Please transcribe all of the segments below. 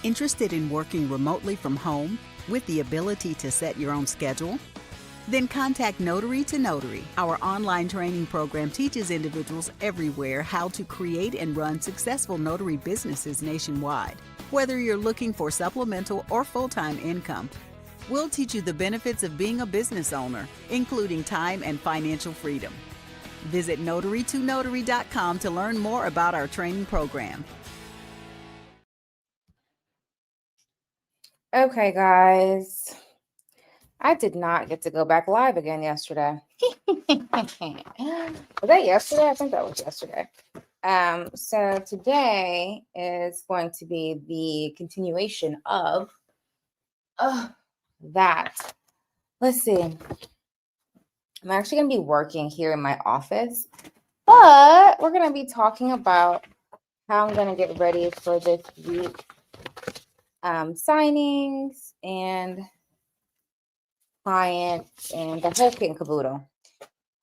Interested in working remotely from home with the ability to set your own schedule? Then contact Notary to Notary. Our online training program teaches individuals everywhere how to create and run successful notary businesses nationwide. Whether you're looking for supplemental or full-time income, we'll teach you the benefits of being a business owner, including time and financial freedom. Visit notarytonotary.com to learn more about our training program. Okay, guys. I did not get to go back live again yesterday. Was that yesterday? I think that was yesterday. So today is going to be the continuation of that. Let's see. I'm actually going to be working here in my office, but we're going to be talking about how I'm going to get ready for this week. Signings and clients and the whole kit and caboodle.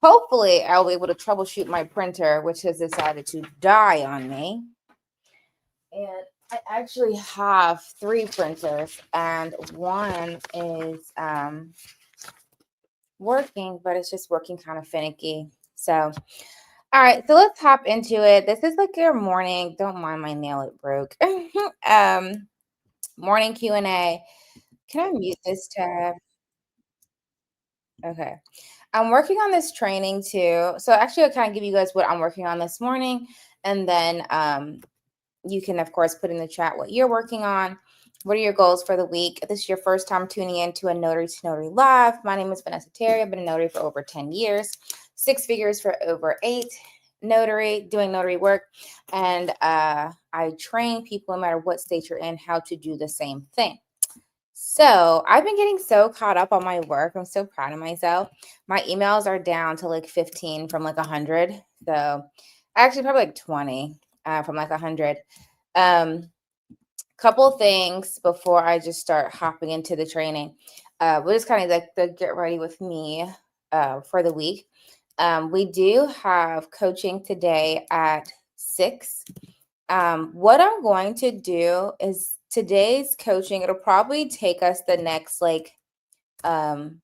Hopefully, I'll be able to troubleshoot my printer, which has decided to die on me. And I actually have 3 printers, and one is working, but it's just working kind of finicky. So, all right, so let's hop into it. This is like your morning. Don't mind my nail; it broke. Morning Q&A. Can I mute this tab? Okay. I'm working on this training too. So actually, I'll kind of give you guys what I'm working on this morning. And then you can, of course, put in the chat what you're working on. What are your goals for the week? If this is your first time tuning in to a Notary to Notary Live, my name is Vanessa Terry. I've been a notary for over 10 years, 6 figures for over 8, doing notary work. And I train people, no matter what state you're in, how to do the same thing. So I've been getting so caught up on my work. I'm so proud of myself. My emails are down to like 15 from like 100. So actually probably like 20 from like 100. Couple things before I just start hopping into the training. We'll just kind of like the get ready with me for the week. We do have coaching today at 6. What I'm going to do is today's coaching, it'll probably take us the next like 2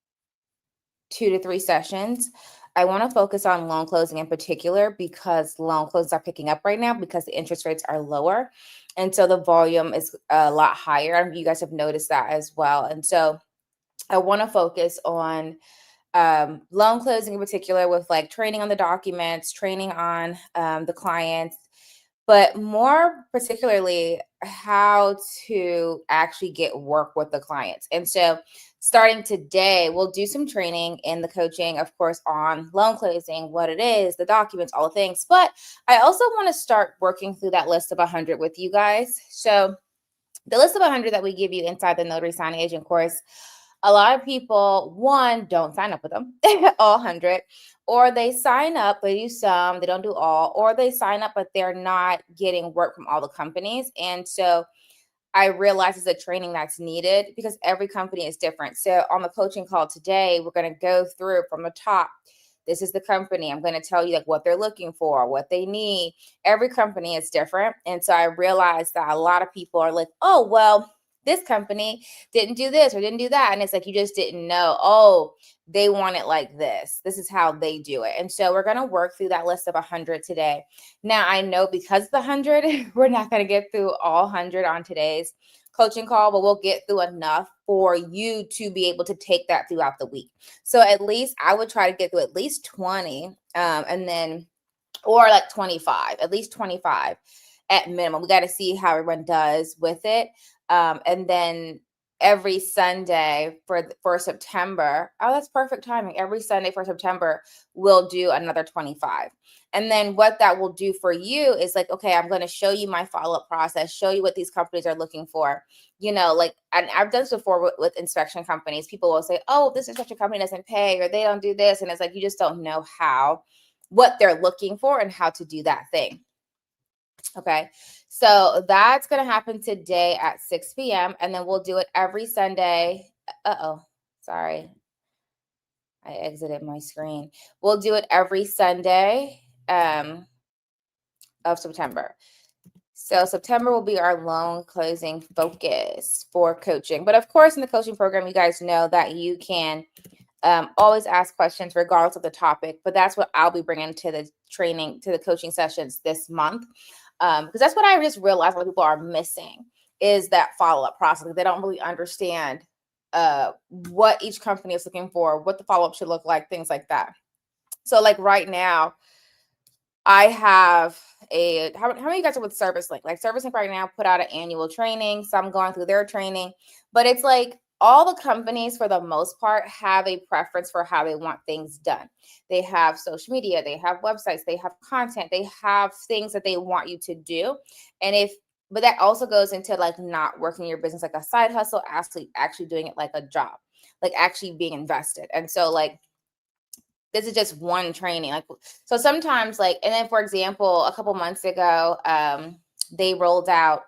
to 3 sessions. I want to focus on loan closing in particular because loan closes are picking up right now because the interest rates are lower. And so the volume is a lot higher. You guys have noticed that as well. And so I want to focus on loan closing in particular with like training on the documents, training on the clients, but more particularly how to actually get work with the clients. And so starting today, we'll do some training in the coaching, of course, on loan closing, what it is, the documents, all the things. But I also want to start working through that list of 100 with you guys. So the list of 100 that we give you inside the Notary Signing Agent course, a lot of people, one, don't sign up with them, all 100, or they sign up, they do some, they don't do all, or they sign up, but they're not getting work from all the companies. And so I realize it's a training that's needed because every company is different. So on the coaching call today, we're going to go through from the top. This is the company. I'm going to tell you like what they're looking for, what they need. Every company is different. And so I realized that a lot of people are like, oh, well, this company didn't do this or didn't do that. And it's like, you just didn't know, oh, they want it like this. This is how they do it. And so we're going to work through that list of 100 today. Now, I know because the 100, we're not going to get through all 100 on today's coaching call, but we'll get through enough for you to be able to take that throughout the week. So at least I would try to get through at least 20 and then, or like 25, at least 25 at minimum. We got to see how everyone does with it. And then every Sunday for September, oh, that's perfect timing. Every Sunday for September, we'll do another 25. And then what that will do for you is like, okay, I'm going to show you my follow-up process, show you what these companies are looking for. You know, like, and I've done this before with inspection companies. People will say, oh, this inspection company doesn't pay or they don't do this. And it's like, you just don't know what they're looking for and how to do that thing. Okay, so that's going to happen today at 6 p.m. And then we'll do it every Sunday. Sorry. I exited my screen. We'll do it every Sunday of September. So September will be our loan closing focus for coaching. But of course, in the coaching program, you guys know that you can always ask questions regardless of the topic. But that's what I'll be bringing to the training, to the coaching sessions this month. Because that's what I just realized what people are missing is that follow-up process. They don't really understand what each company is looking for, what the follow-up should look like, things like that. So like right now, I have how many of you guys are with ServiceLink? Like ServiceLink right now put out an annual training. So I'm going through their training, but it's like all the companies for the most part have a preference for how they want things done. They have social media, they have websites, they have content, they have things that they want you to do. But that also goes into like not working your business like a side hustle, actually doing it like a job, like actually being invested. And so like this is just one training. Like, so sometimes like, and then for example, a couple months ago, they rolled out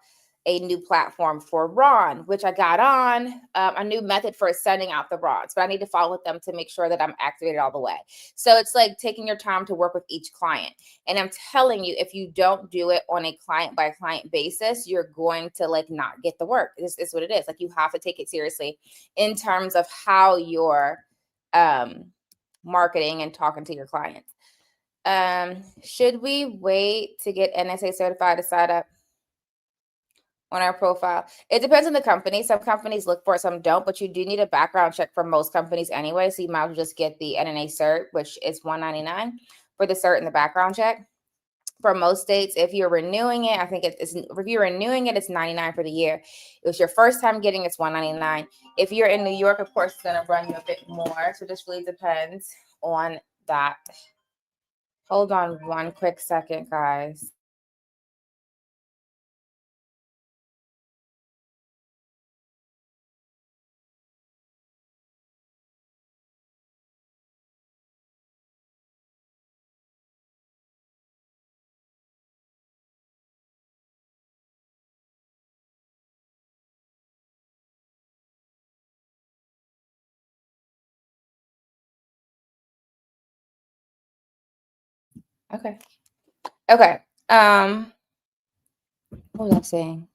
a new platform for Ron, which I got on, a new method for sending out the rods, but I need to follow with them to make sure that I'm activated all the way. So it's like taking your time to work with each client. And I'm telling you, if you don't do it on a client by client basis, you're going to like not get the work. This is what it is. Like you have to take it seriously in terms of how you're, marketing and talking to your clients. Should we wait to get NSA certified to sign up on our profile? It depends on the company. Some companies look for it, some don't, but you do need a background check for most companies anyway. So you might as well just get the NNA cert, which is $199 for the cert and the background check. For most states, if you're renewing it, I think if you're renewing it, it's $99 for the year. If it's your first time getting, it's $199. If you're in New York, of course, it's going to run you a bit more. So it just really depends on that. Hold on one quick second, guys. Okay. Okay. What was I saying?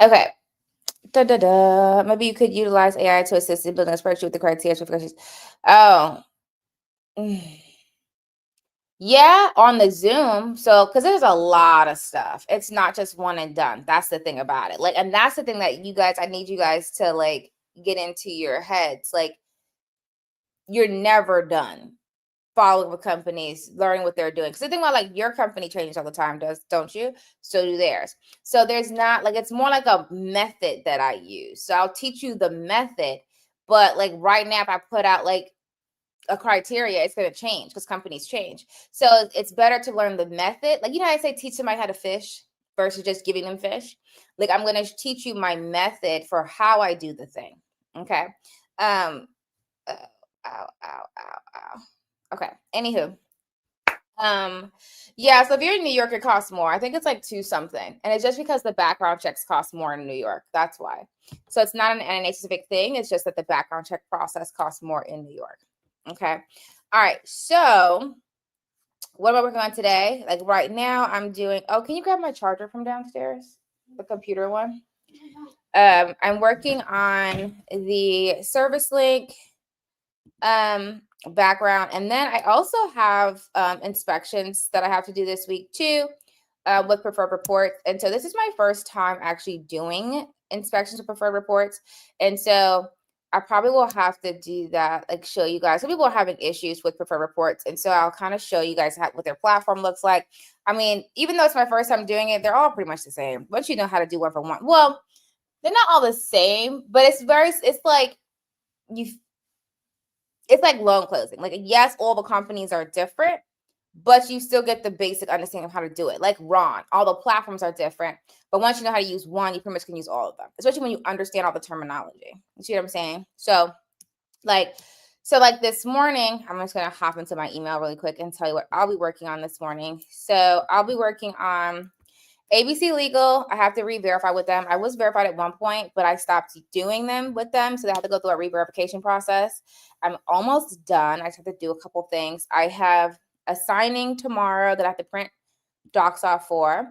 Okay. Maybe you could utilize AI to assist in building a spreadsheet with the criteria for questions. Oh. Yeah, on the Zoom. So, because there's a lot of stuff. It's not just one and done. That's the thing about it. Like, and that's the thing that I need you guys to like get into your heads. Like, you're never done following with companies, learning what they're doing. Because the thing about like your company changes all the time, don't you? So do theirs. So there's not like it's more like a method that I use. So I'll teach you the method, but like right now, if I put out like a criteria, it's going to change because companies change. So it's better to learn the method. Like, you know, I say teach somebody how to fish versus just giving them fish. Like, I'm going to teach you my method for how I do the thing. Okay. Ow, ow, ow, ow. Okay. Anywho. Yeah, so if you're in New York, it costs more. I think it's like two something. And it's just because the background checks cost more in New York. That's why. So it's not an NNA specific thing. It's just that the background check process costs more in New York. Okay. All right. So what am I working on today? Like right now, I'm doing, oh, can you grab my charger from downstairs? The computer one. I'm working on the ServiceLink background. And then I also have inspections that I have to do this week too with preferred reports. And so this is my first time actually doing inspections of preferred reports. And so I probably will have to do that, like show you guys. Some people are having issues with preferred reports. And so I'll kind of show you guys what their platform looks like. I mean, even though it's my first time doing it, they're all pretty much the same. Once you know how to do one for one, well, they're not all the same, but it's like it's like loan closing. Like, yes, all the companies are different, but you still get the basic understanding of how to do it. Like Ron, all the platforms are different, but once you know how to use one, you pretty much can use all of them, especially when you understand all the terminology. You see what I'm saying? So like this morning, I'm just going to hop into my email really quick and tell you what I'll be working on this morning. So I'll be working on ABC Legal. I have to re-verify with them. I was verified at one point, but I stopped doing them with them. So they have to go through a re-verification process. I'm almost done. I just have to do a couple things. I have a signing tomorrow that I have to print docs off for.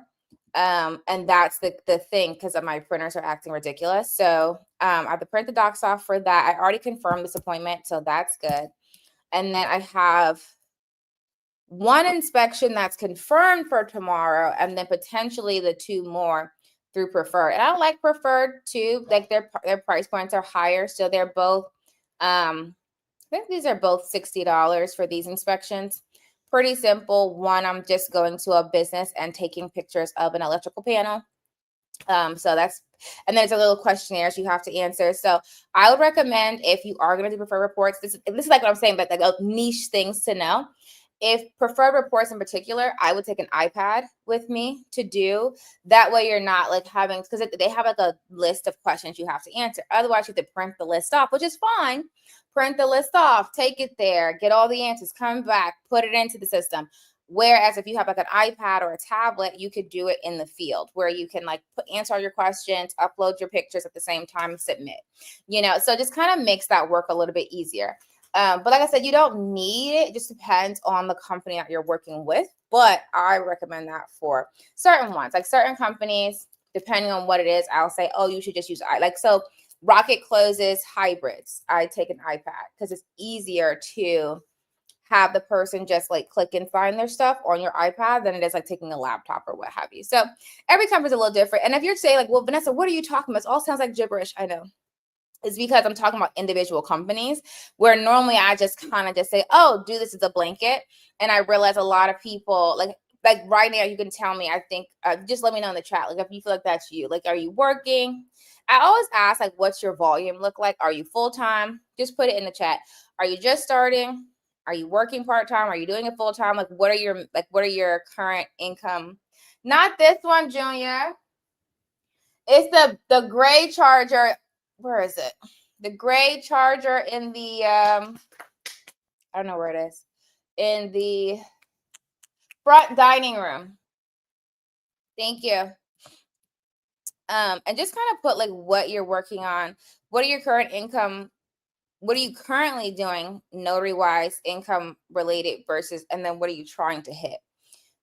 And that's the thing, because my printers are acting ridiculous. So I have to print the docs off for that. I already confirmed this appointment, so that's good. And then I have one inspection that's confirmed for tomorrow, and then potentially the 2 more through preferred. And I like preferred too. Like their price points are higher, so they're both. I think these are both $60 for these inspections. Pretty simple. One, I'm just going to a business and taking pictures of an electrical panel. So that's, and there's a little questionnaires you have to answer. So I would recommend, if you are going to do preferred reports, this is like what I'm saying, but like niche things to know. If preferred reports in particular, I would take an iPad with me to do. That way you're not like having, because they have like a list of questions you have to answer. Otherwise, you have to print the list off, which is fine. Print the list off, take it there, get all the answers, come back, put it into the system. Whereas if you have like an iPad or a tablet, you could do it in the field where you can like answer all your questions, upload your pictures at the same time, submit, so it just kind of makes that work a little bit easier. But like I said, you don't need it. It just depends on the company that you're working with. But I recommend that for certain ones, like certain companies, depending on what it is, I'll say, oh, you should just use so Rocket closes hybrids. I take an iPad because it's easier to have the person just like click and sign their stuff on your iPad than it is like taking a laptop or what have you. So every company's a little different. And if you're saying like, well, Vanessa, what are you talking about? It all sounds like gibberish. I know. It's because I'm talking about individual companies where normally I just kind of just say, oh, do this as a blanket. And I realize a lot of people like right now, you can tell me, I think, just let me know in the chat. Like if you feel like that's you, like, are you working? I always ask, like, what's your volume look like? Are you full-time? Just put it in the chat. Are you just starting? Are you working part-time? Are you doing it full-time? Like, what are your current income? Not this one, Junior. It's the gray Charger. Where is it? The gray Charger in the I don't know where it is. In the front dining room. Thank you. And just kind of put like what you're working on. What are your current income? What are you currently doing notary wise, income related versus, and then what are you trying to hit?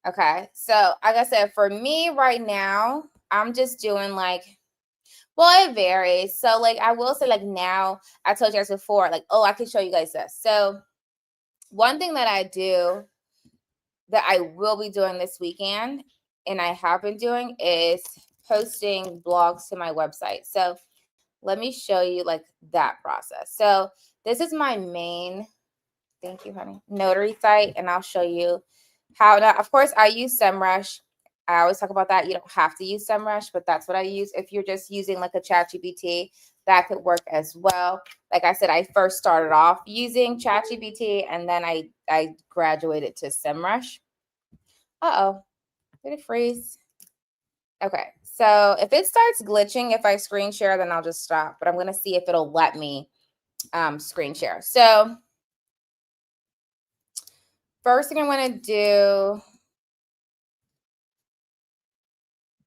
Okay. So like I said, for me right now, I'm just doing like, well, it varies. So like, I will say like now, I told you guys before, like, oh, I can show you guys this. So one thing that I do that I will be doing this weekend, and I have been doing, is posting blogs to my website. So let me show you like that process. So this is my main, thank you, honey, notary site, and I'll show you how to, of course, I use SEMrush. I always talk about that. You don't have to use SEMrush, but that's what I use. If you're just using like a ChatGPT, that could work as well. Like I said, I first started off using ChatGPT, and then I graduated to SEMrush. Uh-oh, did it freeze? Okay, so if it starts glitching, if I screen share, then I'll just stop. But I'm going to see if it'll let me screen share. So first thing I'm going to do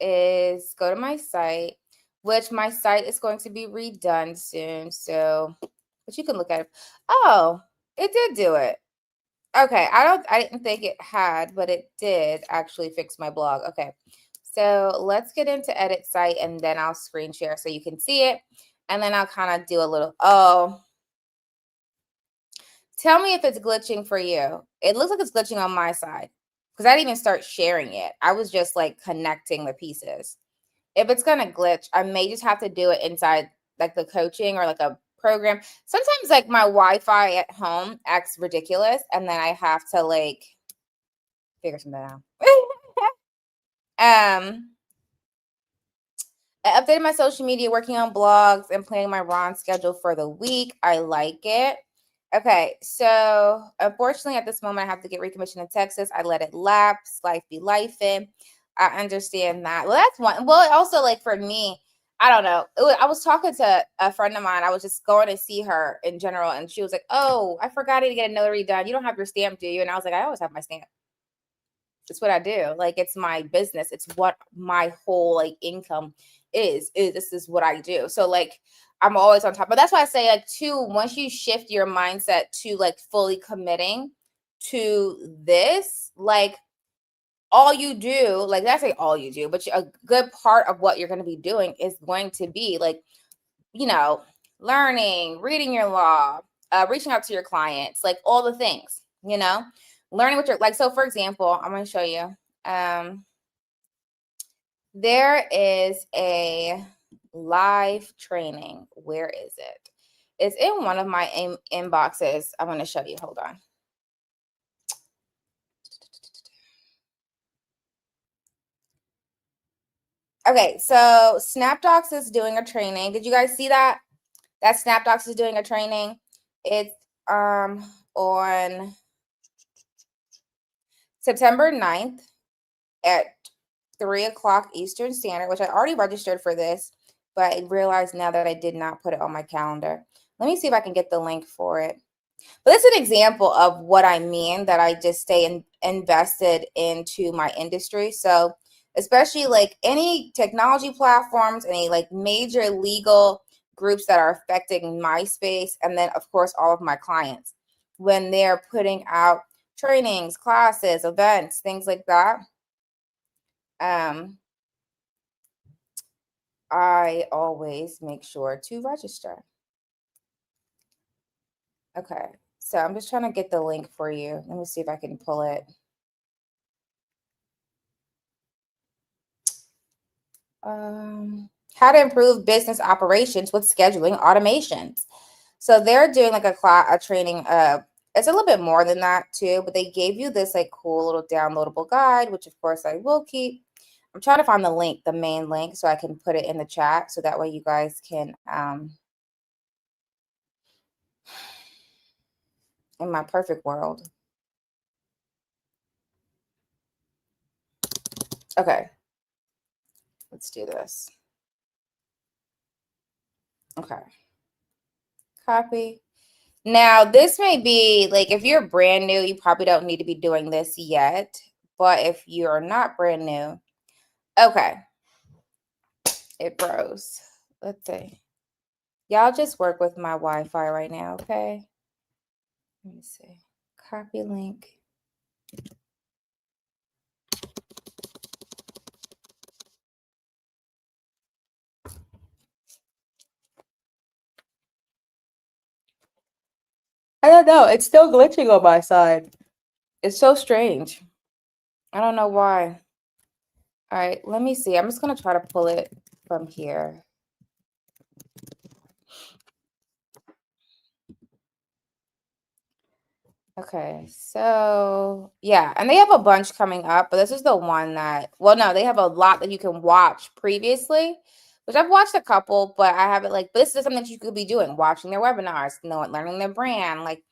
is go to my site, which my site is going to be redone soon. So, but you can look at it. Oh, it did do it. Okay, I didn't think it had, but it did actually fix my blog. Okay, so let's get into edit site, and then I'll screen share so you can see it. And then I'll kind of do a little, tell me if it's glitching for you. It looks like it's glitching on my side because I didn't even start sharing it. I was just like connecting the pieces. If it's going to glitch, I may just have to do it inside like the coaching or like a program. Sometimes like my Wi-Fi at home acts ridiculous, and then I have to like figure something out. I updated my social media, working on blogs and planning my Ron schedule for the week. I like it. Okay, so unfortunately at this moment I have to get recommissioned in Texas. I let it lapse, life be life in. I understand that. Well, that's one. Well, also like for me, I don't know. I was talking to a friend of mine. I was just going to see her in general, and she was like, "Oh, I forgot to get a notary done. You don't have your stamp, do you?" And I was like, "I always have my stamp. It's what I do. Like it's my business. It's what my whole like income is this is what I do." So like I'm always on top. But that's why I say like too, once you shift your mindset to like fully committing to this, like all you do, like that's like all you do, but a good part of what you're going to be doing is going to be like, learning, reading your law, reaching out to your clients, like all the things, learning what you're like. So for example, I'm going to show you. There is a live training. Where is it? It's in one of my inboxes. I'm going to show you. Hold on. Okay, so SnapDocs is doing a training. Did you guys see that? That SnapDocs is doing a training. It's on September 9th at 3 o'clock Eastern Standard, which I already registered for this, but I realized now that I did not put it on my calendar. Let me see if I can get the link for it. But it's an example of what I mean, that I just stay invested into my industry. So especially like any technology platforms, any like major legal groups that are affecting my space, and then of course all of my clients, when they're putting out trainings, classes, events, things like that, I always make sure to register. Okay, so I'm just trying to get the link for you. Let me see if I can pull it. How to improve business operations with scheduling automations. So they're doing like a training. It's a little bit more than that too, but they gave you this like cool little downloadable guide, which of course I will keep. I'm trying to find the link, the main link, so I can put it in the chat, so that way you guys can in my perfect world. Okay, let's do this. Okay, copy. Now, this may be like, if you're brand new, you probably don't need to be doing this yet. But if you're not brand new, okay, it froze. Let's see. Y'all just work with my Wi-Fi right now, okay? Let me see. Copy link. I don't know. It's still glitching on my side. It's so strange. I don't know why. All right, let me see. I'm just going to try to pull it from here. Okay, so yeah, and they have a bunch coming up, but this is the one that, well, no, they have a lot that you can watch previously, which I've watched a couple, but I haven't like, but this is something that you could be doing, watching their webinars, learning their brand, like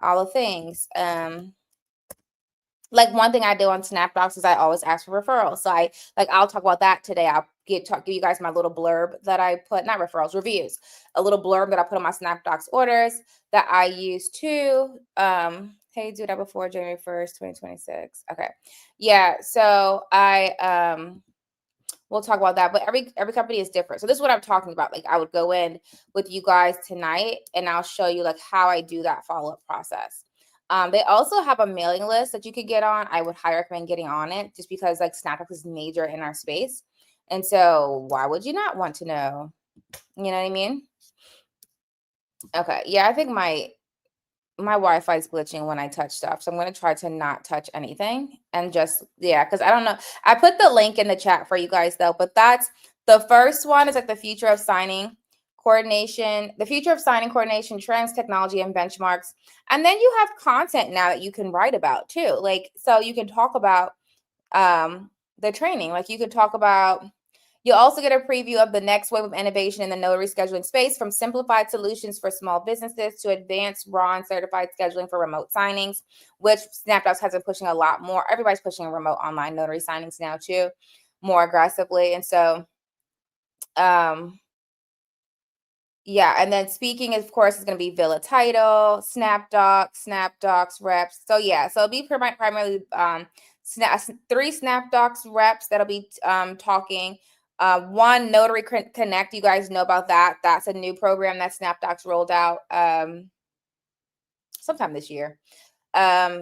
all the things. Like one thing I do on SnapDocs is I always ask for referrals. So I'll talk about that today. I'll give you guys my little blurb that I put, not referrals, reviews, a little blurb that I put on my SnapDocs orders that I use too. Hey, do that before January 1st, 2026. Okay. Yeah. So we'll talk about that, but every company is different. So this is what I'm talking about. Like I would go in with you guys tonight and I'll show you like how I do that follow-up process. They also have a mailing list that you could get on. I would highly recommend getting on it just because like SnapDocs is major in our space. And so why would you not want to know? You know what I mean? Okay. Yeah, I think my Wi-Fi is glitching when I touch stuff. So I'm going to try to not touch anything and just, yeah, because I don't know. I put the link in the chat for you guys though, but that's the first one is like the future of signing coordination, the future of signing coordination, trends, technology, and benchmarks. And then you have content now that you can write about too. Like, so you can talk about the training. Like you could talk about, you'll also get a preview of the next wave of innovation in the notary scheduling space, from simplified solutions for small businesses to advanced raw and certified scheduling for remote signings, which SnapDocs has been pushing a lot more. Everybody's pushing remote online notary signings now too, more aggressively. And so, yeah, and then speaking, of course, is going to be Villa Title, SnapDocs reps. So yeah, so it'll be primarily 3 SnapDocs reps that'll be talking. One Notary Connect, you guys know about that. That's a new program that SnapDocs rolled out sometime this year.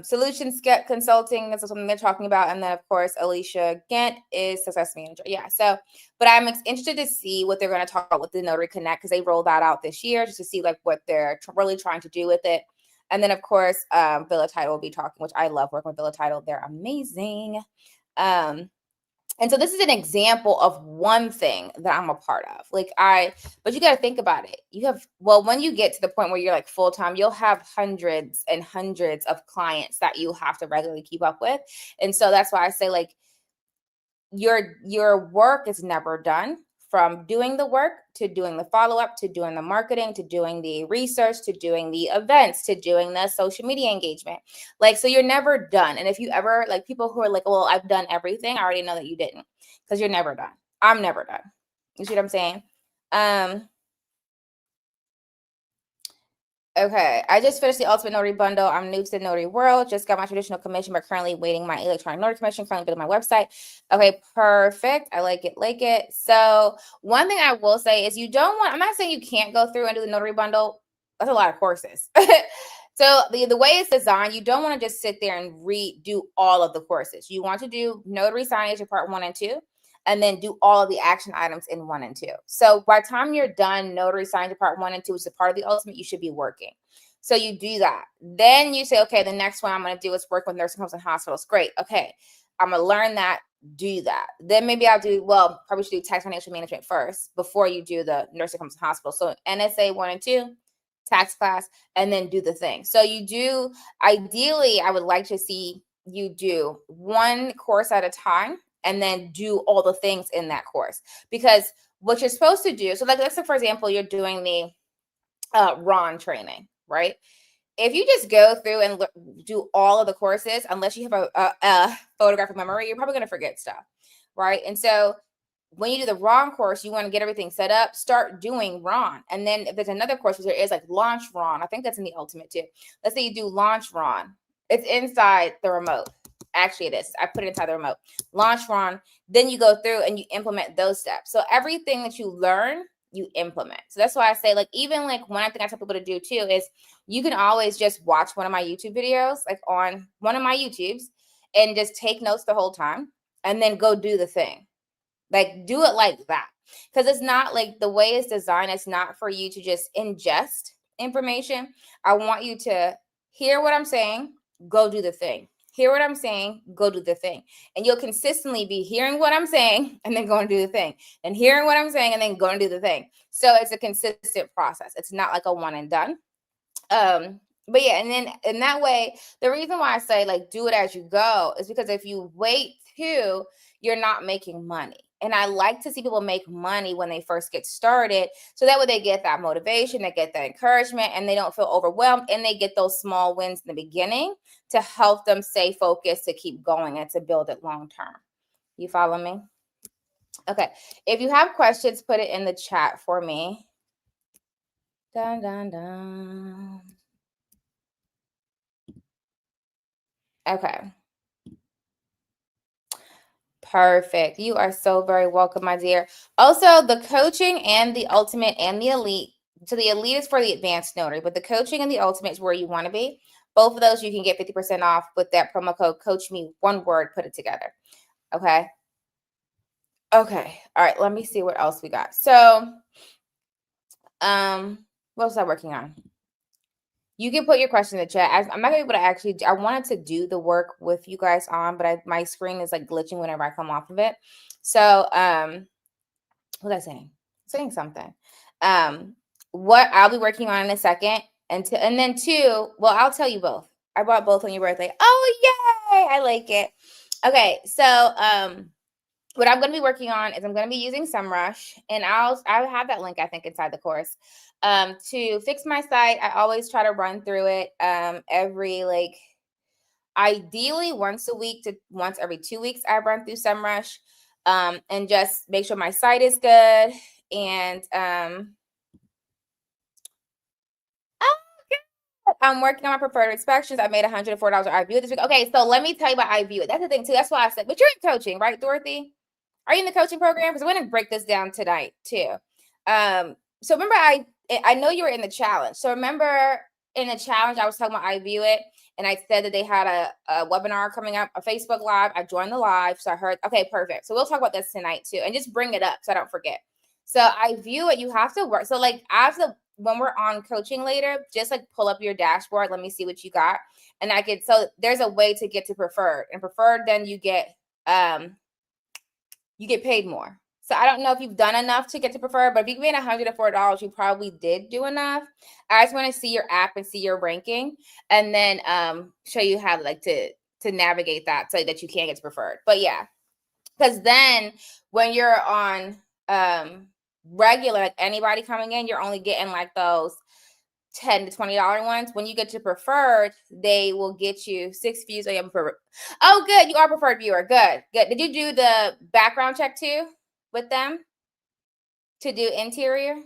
Solutions Get Consulting is something they're talking about. And then, of course, Alicia Gant is Success Manager. Yeah. So, but I'm interested to see what they're going to talk about with the Notary Connect because they rolled that out this year just to see like what they're really trying to do with it. And then, of course, Villa Title will be talking, which I love working with Villa Title. They're amazing. And so this is an example of one thing that I'm a part of. But you got to think about it. When you get to the point where you're like full time, you'll have hundreds and hundreds of clients that you have to regularly keep up with. And so that's why I say like your work is never done. From doing the work to doing the follow-up to doing the marketing to doing the research to doing the events to doing the social media engagement. Like, so you're never done. And if you ever like people who are like, well, I've done everything, I already know that you didn't, because you're never done. I'm never done. You see what I'm saying? Okay, I just finished the Ultimate Notary Bundle. I'm new to the notary world. Just got my traditional commission, but currently waiting my electronic notary commission. Currently building my website. Okay, perfect. I like it. So one thing I will say is you don't want, I'm not saying you can't go through and do the notary bundle. That's a lot of courses. So the way it's designed, you don't want to just sit there and redo all of the courses. You want to do notary signage in part 1 and 2. And then do all of the action items in 1 and 2. So by the time you're done notary signing part 1 and 2, which is a part of the ultimate, you should be working. So you do that. Then you say, okay, the next one I'm going to do is work with nursing homes and hospitals. Great. Okay. I'm going to learn that, do that. Then maybe probably should do tax financial management first before you do the nursing homes and hospitals. So NSA 1 and 2, tax class, and then do the thing. So ideally, I would like to see you do one course at a time and then do all the things in that course. Because what you're supposed to do, so like let's say, for example, you're doing the RON training, right? If you just go through and do all of the courses, unless you have a photographic memory, you're probably going to forget stuff, right? And so when you do the RON course, you want to get everything set up, start doing RON. And then if there's another course, there is like launch RON. I think that's in the ultimate too. Let's say you do launch RON. It's inside the remote. Actually, it is. I put it inside the remote. Launch RON. Then you go through and you implement those steps. So everything that you learn, you implement. So that's why I say, like, even like one thing I tell people to do too is you can always just watch one of my YouTube videos, like on one of my YouTubes, and just take notes the whole time and then go do the thing. Like, do it like that. Because it's not like the way it's designed, it's not for you to just ingest information. I want you to hear what I'm saying, go do the thing. Hear what I'm saying, go do the thing. And you'll consistently be hearing what I'm saying and then going to do the thing. And hearing what I'm saying and then going to do the thing. So it's a consistent process. It's not like a one and done. But yeah, and then in that way, the reason why I say like do it as you go is because if you wait too, you're not making money. And I like to see people make money when they first get started. So that way they get that motivation, they get that encouragement, and they don't feel overwhelmed. And they get those small wins in the beginning to help them stay focused, to keep going, and to build it long term. You follow me? Okay. If you have questions, put it in the chat for me. Dun, dun, dun. Okay. Perfect. You are so very welcome, my dear. Also, the coaching and the ultimate and the elite. So the elite is for the advanced notary, but the coaching and the ultimate is where you want to be. Both of those you can get 50% off with that promo code Coach Me, one word, put it together. Okay. Okay. All right. Let me see what else we got. So, what was I working on? You can put your question in the chat. I'm not gonna be able to actually. I wanted to do the work with you guys on, but my screen is like glitching whenever I come off of it. So, what was I saying? Saying something. What I'll be working on in a second, and then 2. Well, I'll tell you both. I bought both on your birthday. Oh yay! I like it. Okay, so what I'm going to be working on is I'm going to be using SEMrush, and I'll have that link, I think, inside the course. To fix my site, I always try to run through it every, like, ideally once a week to once every 2 weeks. I run through SEMrush and just make sure my site is good. And I'm working on my preferred inspections. I made $104 iView it this week. Okay, so let me tell you about iView it. That's the thing too. That's why I said, but you're in coaching, right, Dorothy? Are you in the coaching program? Because I'm going to break this down tonight too. So remember, I know you were in the challenge. So remember in the challenge, I was talking about iView it, and I said that they had a webinar coming up, a Facebook Live. I joined the live. So I heard, okay, perfect. So we'll talk about this tonight too, and just bring it up so I don't forget. So I view it, you have to work. So like when we're on coaching later, just like pull up your dashboard. Let me see what you got. And so there's a way to get to preferred, and preferred, then you get paid more. So I don't know if you've done enough to get to preferred, but if you made $104, you probably did do enough. I just want to see your app and see your ranking, and then show you how like to navigate that so that you can get to preferred. But yeah, because then when you're on regular, like anybody coming in, you're only getting like those $10 to $20 ones. When you get to preferred, they will get you 6 views. Oh, good. You are a preferred viewer. Good. Did you do the background check too with them to do interior?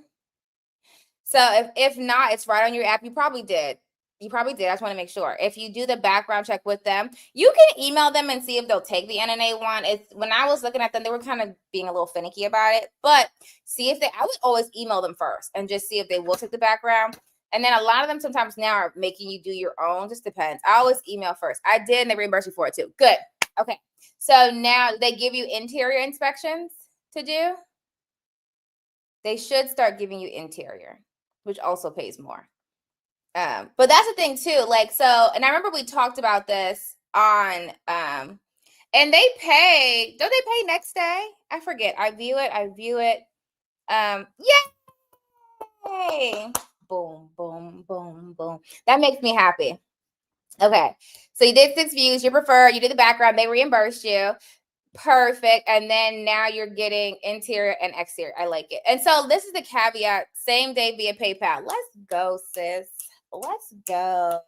So if not, it's right on your app. You probably did. I just want to make sure. If you do the background check with them, you can email them and see if they'll take the NNA one. When I was looking at them, they were kind of being a little finicky about it. But I would always email them first and just see if they will take the background. And then a lot of them sometimes now are making you do your own. Just depends. I always email first. I did, and they reimbursed me for it too. Good. Okay. So now they give you interior inspections to do. They should start giving you interior, which also pays more. But that's the thing too. Like, so, and I remember we talked about this on, and don't they pay next day? I forget. I view it. Yay! Boom, boom, boom, boom. That makes me happy. Okay. So you did 6 views, you did the background, they reimbursed you. Perfect. And then now you're getting interior and exterior. I like it. And so this is the caveat, same day via PayPal. Let's go, sis. Let's go.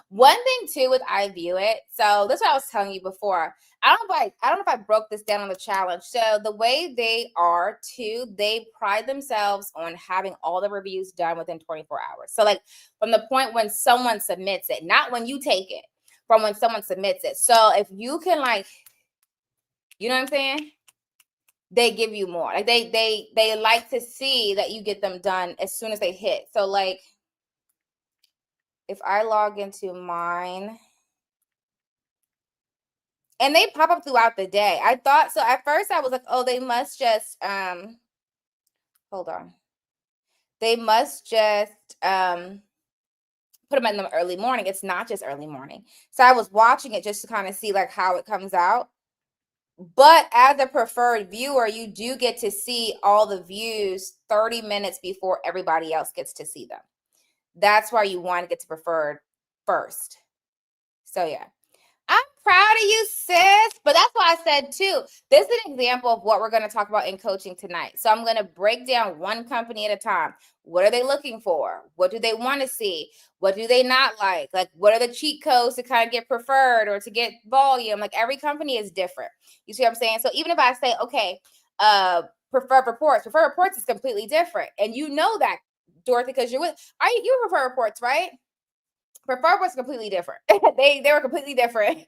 One thing too with I View It. So this is what I was telling you before. I don't know if I broke this down on the challenge. So the way they are too, they pride themselves on having all the reviews done within 24 hours. So like from the point when someone submits it, not when you take it, from when someone submits it. So if you can you know what I'm saying? They give you more. Like they like to see that you get them done as soon as they hit. So like if I log into mine, and they pop up throughout the day. I thought so at first I was like, oh, they must just hold on. They must just put them in the early morning. It's not just early morning. So I was watching it just to kind of see like how it comes out. But as a preferred viewer, you do get to see all the views 30 minutes before everybody else gets to see them. That's why you want to get to preferred first. So yeah. I'm proud of you, sis. But that's why I said too, this is an example of what we're going to talk about in coaching tonight. So I'm going to break down one company at a time. What are they looking for? What do they want to see? What do they not like? Like, what are the cheat codes to kind of get preferred or to get volume? Like, every company is different. You see what I'm saying? So even if I say, okay, preferred reports is completely different. And you know that, Dorothy, because you prefer reports, right? Preferred was completely different. they were completely different.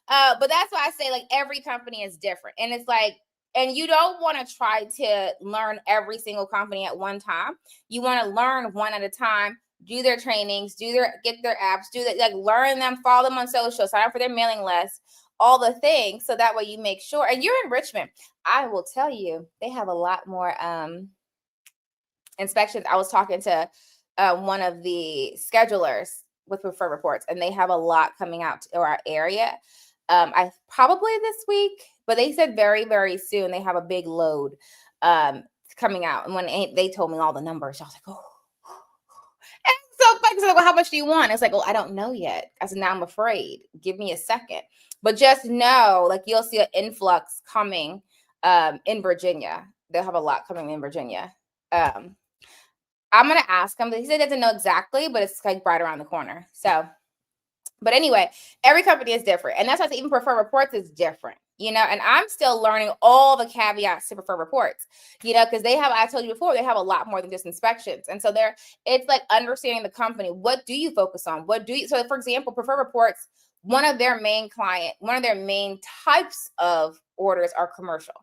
But that's why I say like every company is different. And it's like, and you don't want to try to learn every single company at one time. You want to learn one at a time, do their trainings, get their apps, learn them, follow them on social, sign up for their mailing list, all the things. So that way you make sure, and you're in Richmond. I will tell you, they have a lot more inspections. I was talking to one of the schedulers with preferred reports, and they have a lot coming out to our area. I probably this week, but they said very, very soon they have a big load coming out. And when they told me all the numbers, I was like, oh. And so like, well, how much do you want? It's like, well, I don't know yet. I said, now I'm afraid. Give me a second. But just know, like, you'll see an influx coming in Virginia. They'll have a lot coming in Virginia. I'm going to ask him, but he said he doesn't know exactly, but it's like right around the corner. So, but anyway, every company is different. And that's why I say even preferred reports is different, and I'm still learning all the caveats to preferred reports, because I told you before, they have a lot more than just inspections. And so it's like understanding the company. What do you focus on? So for example, preferred reports, one of their main types of orders are commercial.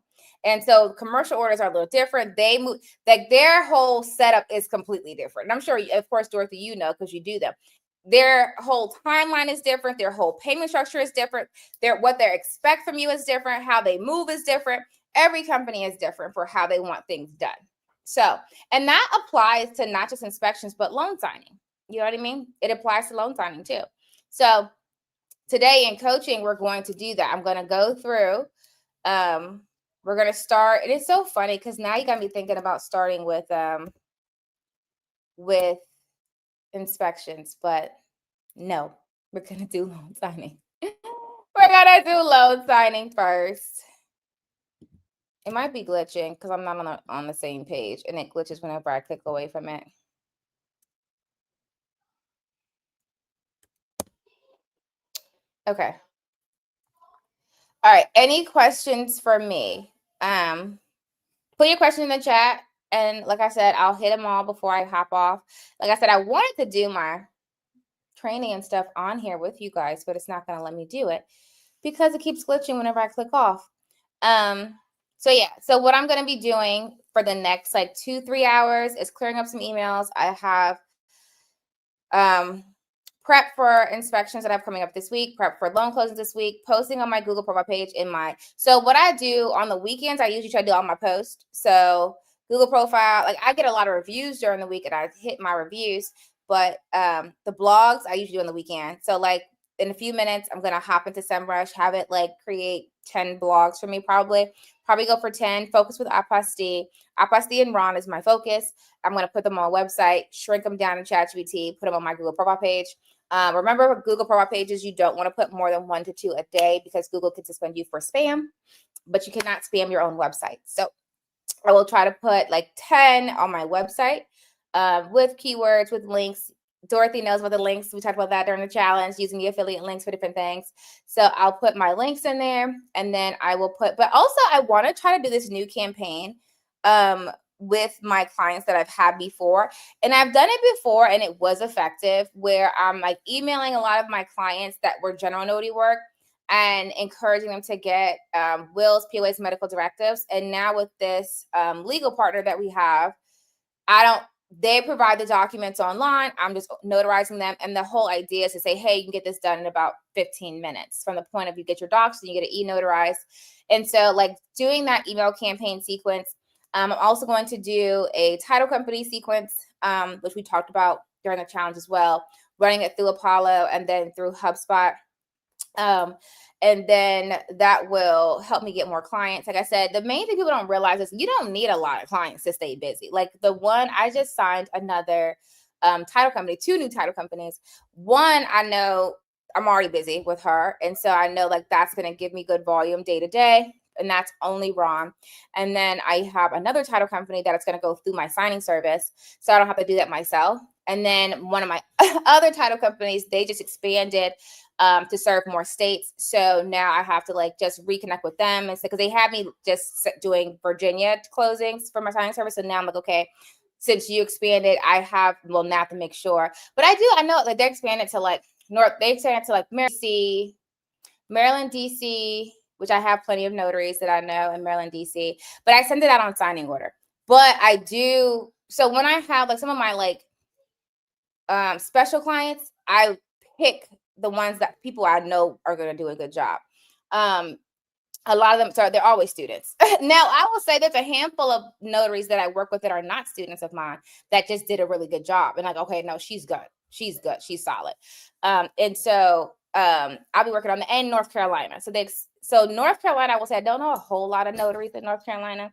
And so commercial orders are a little different. They move, like, their whole setup is completely different. And I'm sure, of course, Dorothy, because you do them. their whole timeline is different, their whole payment structure is different, what they expect from you is different, how they move is different. Every company is different for how they want things done. So, and that applies to not just inspections, but loan signing. You know what I mean? It applies to loan signing too. So today in coaching, we're going to do that. I'm going to go through, we're going to start. And it's so funny because now you got me thinking about starting with inspections, but no, we're going to do loan signing. We're going to do loan signing first. It might be glitching because I'm not on the same page, and it glitches whenever I click away from it. Okay. All right. Any questions for me? Put your question in the chat, and like I said, I'll hit them all before I hop off. Like I said, I wanted to do my training and stuff on here with you guys, but it's not going to let me do it because it keeps glitching whenever I click off. So yeah, so what I'm going to be doing for the next like 2-3 hours is clearing up some emails. I have prep for inspections that I have coming up this week, prep for loan closings this week, posting on my Google profile page so what I do on the weekends, I usually try to do all my posts. So Google profile, like I get a lot of reviews during the week and I hit my reviews, but the blogs I usually do on the weekend. So like in a few minutes, I'm going to hop into SEMrush, have it like create 10 blogs for me, probably go for 10, focus with apostille. Apostille and Ron is my focus. I'm going to put them on a website, shrink them down in ChatGPT, put them on my Google profile page. Remember, Google profile pages, you don't want to put more than 1 to 2 a day because Google can suspend you for spam, but you cannot spam your own website. So I will try to put like 10 on my website with keywords, with links. Dorothy knows about the links. We talked about that during the challenge, using the affiliate links for different things. So I'll put my links in there, and then I will put, but also I want to try to do this new campaign with my clients that I've had before. And I've done it before and it was effective, where I'm like emailing a lot of my clients that were general notary work and encouraging them to get wills, POAs, medical directives. And now with this legal partner that we have, they provide the documents online. I'm just notarizing them. And the whole idea is to say, hey, you can get this done in about 15 minutes from the point of you get your docs and you get it e-notarized. And so like doing that email campaign sequence. I'm also going to do a title company sequence, which we talked about during the challenge as well, running it through Apollo and then through HubSpot. And then that will help me get more clients. Like I said, the main thing people don't realize is you don't need a lot of clients to stay busy. Like the one, I just signed another title company, 2 new title companies. One, I know I'm already busy with her. And so I know like that's going to give me good volume day to day. And that's only Ron. And then I have another title company that it's going to go through my signing service. So I don't have to do that myself. And then one of my other title companies, they just expanded to serve more states. So now I have to like just reconnect with them and because they had me just doing Virginia closings for my signing service. So now I'm like, okay, since you expanded, now I have to make sure. But I know like they expanded to like Maryland, DC, which I have plenty of notaries that I know in Maryland, DC, but I send it out on signing order. But I do, so when I have like some of my like special clients, I pick the ones that people I know are going to do a good job. A lot of them, so they're always students. Now, I will say there's a handful of notaries that I work with that are not students of mine that just did a really good job. And like, okay, no, she's good. She's good. She's solid. And so I'll be working on the end North Carolina. So North Carolina, I will say I don't know a whole lot of notaries in North Carolina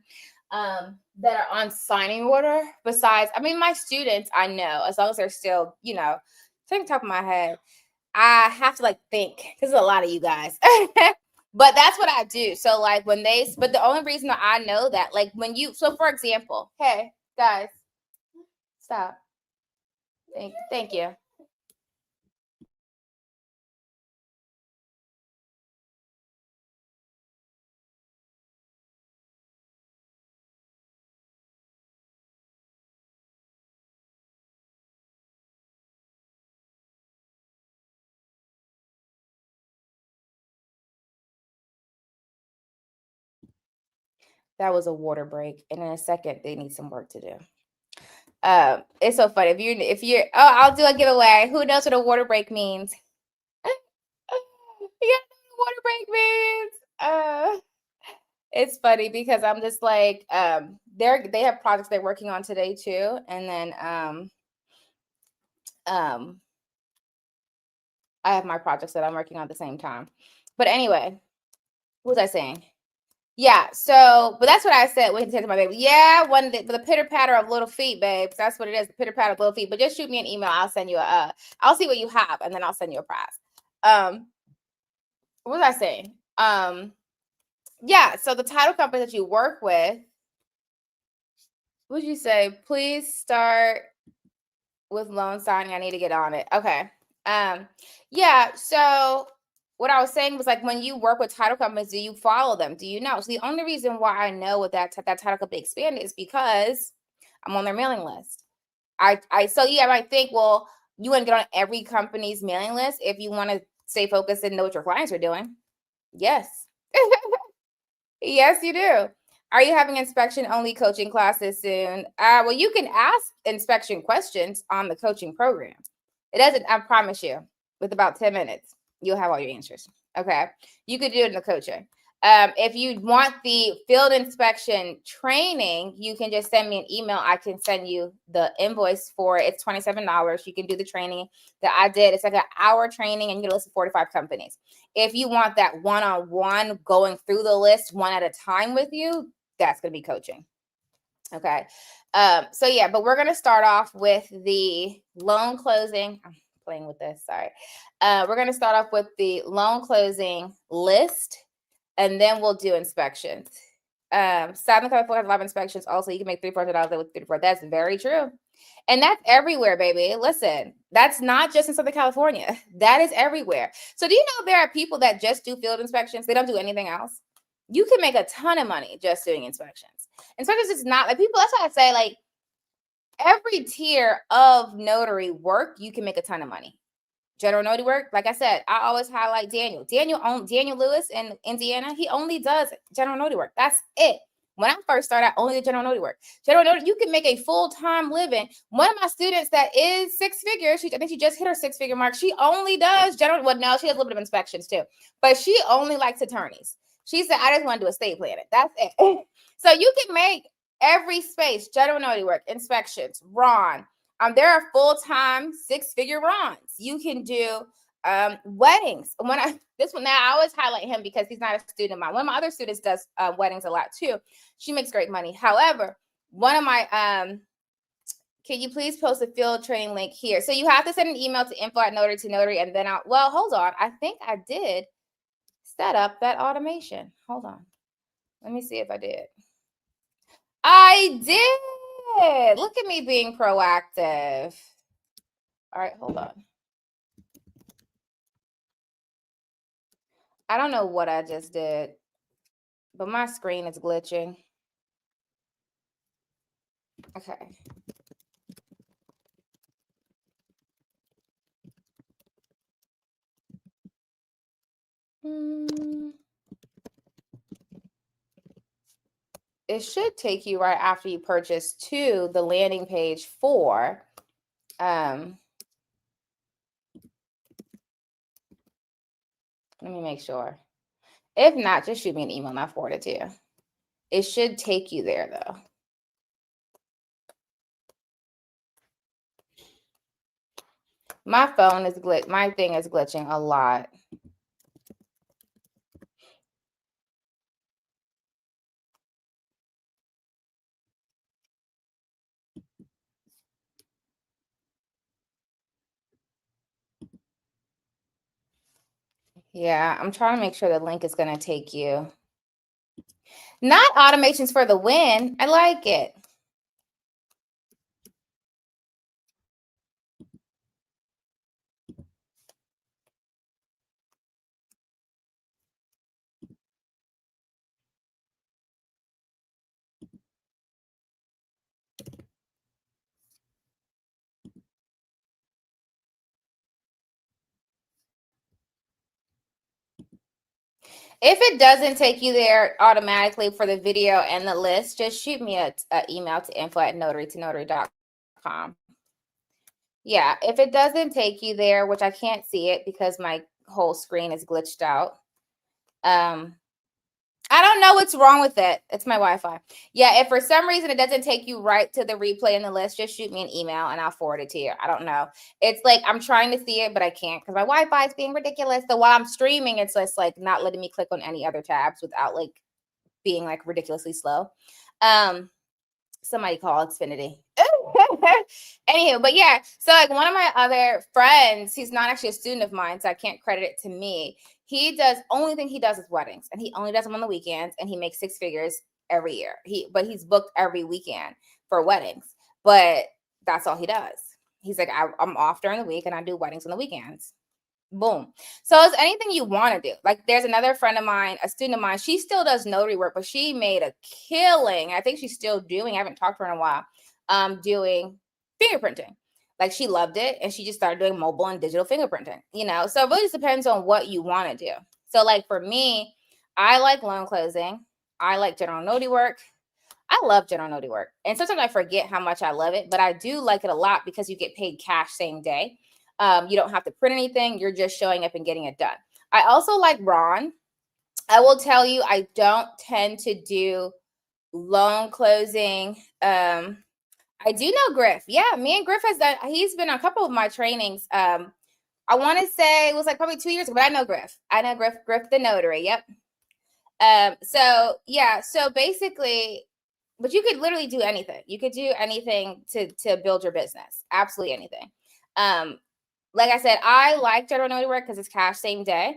that are on signing order. Besides, I mean, my students, I know, as long as they're still, take the top of my head, I have to like think because there's a lot of you guys. But that's what I do. So like but the only reason that I know that, like so for example, hey guys, stop. Thank you. That was a water break. And in a second, they need some work to do. It's so funny. If you're I'll do a giveaway. Who knows what a water break means? Yeah, water break means. It's funny because I'm just like, they have projects they're working on today too, and then I have my projects that I'm working on at the same time. But anyway, what was I saying? Yeah, so, but that's what I said when he said to my baby. Yeah, the pitter patter of little feet, babes. That's what it is, the pitter patter of little feet. But just shoot me an email. I'll send you I'll see what you have, and then I'll send you a prize. What was I saying? Yeah, so the title company that you work with, what would you say? Please start with loan signing. I need to get on it. Okay. Yeah, so what I was saying was like when you work with title companies, do you follow them? Do you know? So the only reason why I know what that title company expanded is because I'm on their mailing list. So yeah, I might think, well, you want to get on every company's mailing list if you want to stay focused and know what your clients are doing. Yes. Yes, you do. Are you having inspection only coaching classes soon? Well, you can ask inspection questions on the coaching program. It doesn't, I promise you, with about 10 minutes, you'll have all your answers. Okay. You could do it in the coaching. If you want the field inspection training, you can just send me an email. I can send you the invoice for it. It's $27. You can do the training that I did. It's like an hour training and you get a list of 45 companies. If you want that one-on-one going through the list one at a time with you, that's going to be coaching. Okay. So yeah, but we're going to start off with the loan closing. I'm playing with this. Sorry. We're going to start off with the loan closing list, and then we'll do inspections. Southern California has a lot of inspections. Also, you can make $300 with 34. That's very true. And that's everywhere, baby. Listen, that's not just in Southern California. That is everywhere. So do you know there are people that just do field inspections? They don't do anything else. You can make a ton of money just doing inspections. Inspections is not like people. That's why I say like every tier of notary work, you can make a ton of money. General notary work, like I said, I always highlight Daniel. Daniel Lewis in Indiana, he only does general notary work. That's it. When I first started, I only did general notary work. General notary, you can make a full-time living. One of my students that is six figures, I think she just hit her six-figure mark. She only does general, well, no, she does a little bit of inspections too, but she only likes attorneys. She said, I just want to do estate planning. That's it. So you can make every space, general notary work, inspections, Ron. There are full-time six-figure Rons. You can do weddings. I always highlight him because he's not a student of mine. One of my other students does weddings a lot too. She makes great money. However, one of my can you please post a field training link here? So you have to send an email to info@notary to notary, and then hold on. I think I did set up that automation. Hold on. Let me see if I did. I did. Look at me being proactive. All right, hold on. I don't know what I just did, but my screen is glitching. Okay. It should take you right after you purchase to the landing page for let me make sure. If not, just shoot me an email and I'll forward it to you. It should take you there though. My phone is my thing is glitching a lot. Yeah, I'm trying to make sure the link is going to take you. Not automations for the win. I like it. If it doesn't take you there automatically for the video and the list, just shoot me an email to info@notary to notary.com. Yeah, if it doesn't take you there, which I can't see it because my whole screen is glitched out. I don't know what's wrong with it. It's my Wi-Fi. Yeah, if for some reason it doesn't take you right to the replay in the list, just shoot me an email and I'll forward it to you. I don't know. It's like I'm trying to see it, but I can't because my Wi-Fi is being ridiculous. So while I'm streaming, it's just like not letting me click on any other tabs without like being like ridiculously slow. Somebody call Xfinity. Anywho, but yeah, so like one of my other friends, he's not actually a student of mine, so I can't credit it to me. He does only thing he does is weddings, and he only does them on the weekends, and he makes six figures every year. He's booked every weekend for weddings, but that's all he does. He's like, I'm off during the week, and I do weddings on the weekends. Boom. So it's anything you want to do. Like there's another friend of mine, a student of mine, she still does notary work, but she made a killing. I think she's still doing, I haven't talked to her in a while, doing fingerprinting. Like she loved it and she just started doing mobile and digital fingerprinting, you know? So it really just depends on what you want to do. So like for me, I like loan closing. I like general notary work. I love general notary work. And sometimes I forget how much I love it, but I do like it a lot because you get paid cash same day. You don't have to print anything. You're just showing up and getting it done. I also like Ron. I will tell you, I don't tend to do loan closing. I do know Griff. Yeah, me and Griff he's been on a couple of my trainings. I want to say it was like probably 2 years ago, but I know Griff. Griff the notary. Yep. So yeah, so basically, but you could literally do anything. You could do anything to build your business. Absolutely anything. Like I said, I like general notary work because it's cash same day.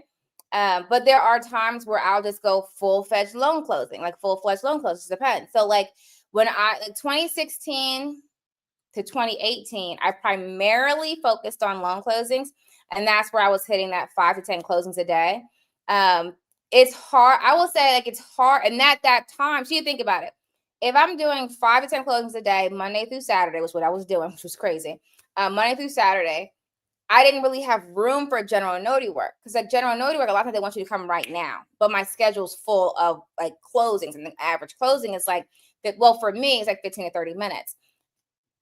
But there are times where I'll just go full-fledged loan closing, like full-fledged loan closing. Depends. So like when like 2016 to 2018, I primarily focused on loan closings, and that's where I was hitting that 5 to 10 closings a day. It's hard. I will say like it's hard. And at that time, so you think about it. If I'm doing 5 to 10 closings a day, Monday through Saturday was what I was doing, which was crazy. Monday through Saturday, I didn't really have room for general notary work because like general notary work, a lot of times they want you to come right now, but my schedule's full of like closings, and the average closing is like, well, for me, it's like 15 to 30 minutes.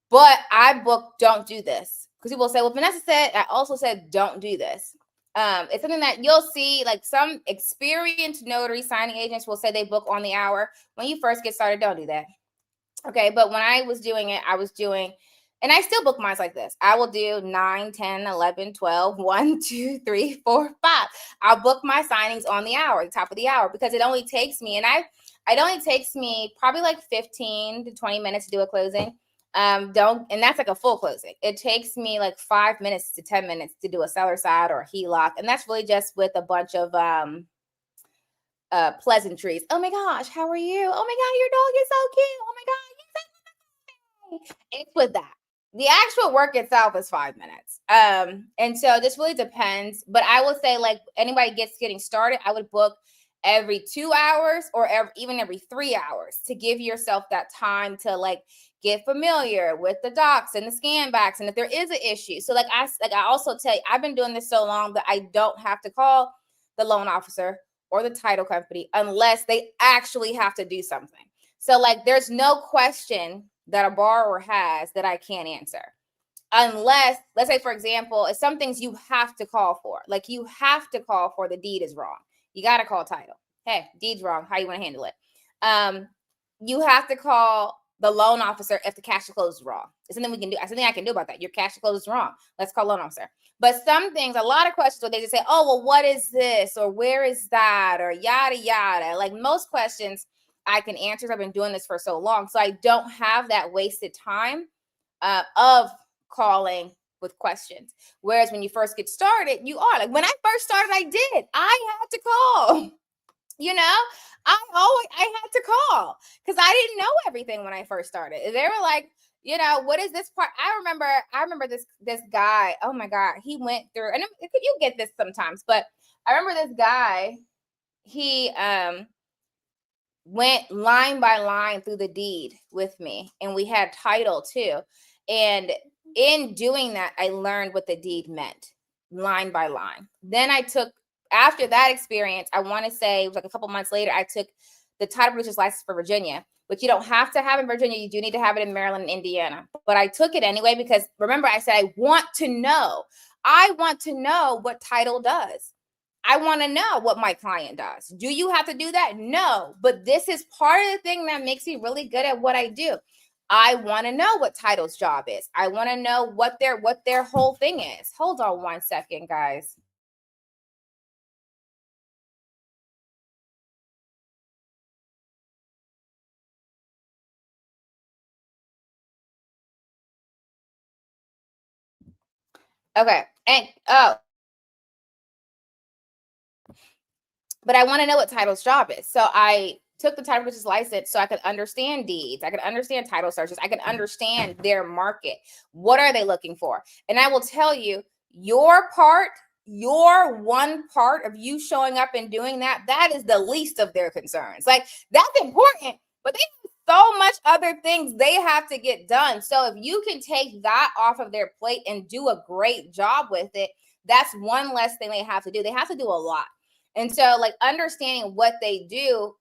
But I don't do this because people say, well, Vanessa said, I also said, don't do this. It's something that you'll see, like some experienced notary signing agents will say they book on the hour. When you first get started, don't do that. Okay. But when I was doing it, and I still book mines like this. I will do 9, 10, 11, 12, 1, 2, 3, 4, 5. I'll book my signings on the hour, the top of the hour, because it only takes me, it only takes me probably like 15 to 20 minutes to do a closing. And that's like a full closing. It takes me like 5 minutes to 10 minutes to do a seller side or a HELOC. And that's really just with a bunch of pleasantries. Oh my gosh, how are you? Oh my God, your dog is so cute. Oh my God, it's with that. The actual work itself is 5 minutes. And so this really depends. But I will say, like anybody getting started, I would book every 2 hours or even every 3 hours to give yourself that time to like get familiar with the docs and the scan backs, and if there is an issue. So like I also tell you, I've been doing this so long that I don't have to call the loan officer or the title company unless they actually have to do something. So like there's no question that a borrower has that I can't answer. Unless, let's say, for example, it's some things you have to call for. Like you have to call for the deed is wrong. You got to call title. Hey, deed's wrong. How you want to handle it? You have to call the loan officer if the cash to close is wrong. There's something we can do. Something I can do about that. Your cash to close is wrong. Let's call loan officer. But some things, a lot of questions where they just say, oh, well, what is this? Or where is that? Or yada, yada. Like most questions I can answer. I've been doing this for so long. So I don't have that wasted time of calling with questions. Whereas when you first get started, you are like, when I first started, I had to call, you know, I had to call because I didn't know everything when I first started. They were like, you know, what is this part? I remember this guy. Oh my God. He went through, and you get this sometimes, but I remember this guy, he, went line by line through the deed with me, and we had title too. And in doing that, I learned what the deed meant line by line. Then after that experience, I want to say it was like a couple months later, I took the title producer's license for Virginia, which you don't have to have in Virginia. You do need to have it in Maryland and Indiana. But I took it anyway because remember I said I want to know. I want to know what title does. I want to know what my client does. Do you have to do that? No, but this is part of the thing that makes me really good at what I do. I want to know what title's job is. I want to know what their whole thing is. Hold on one second, guys. Okay. And but I want to know what title's job is. So I took the title purchase license so I could understand deeds. I could understand title searches. I could understand their market. What are they looking for? And I will tell you, your one part of you showing up and doing that, that is the least of their concerns. Like that's important, but they have so much other things they have to get done. So if you can take that off of their plate and do a great job with it, that's one less thing they have to do. They have to do a lot. And so, like, understanding what they do,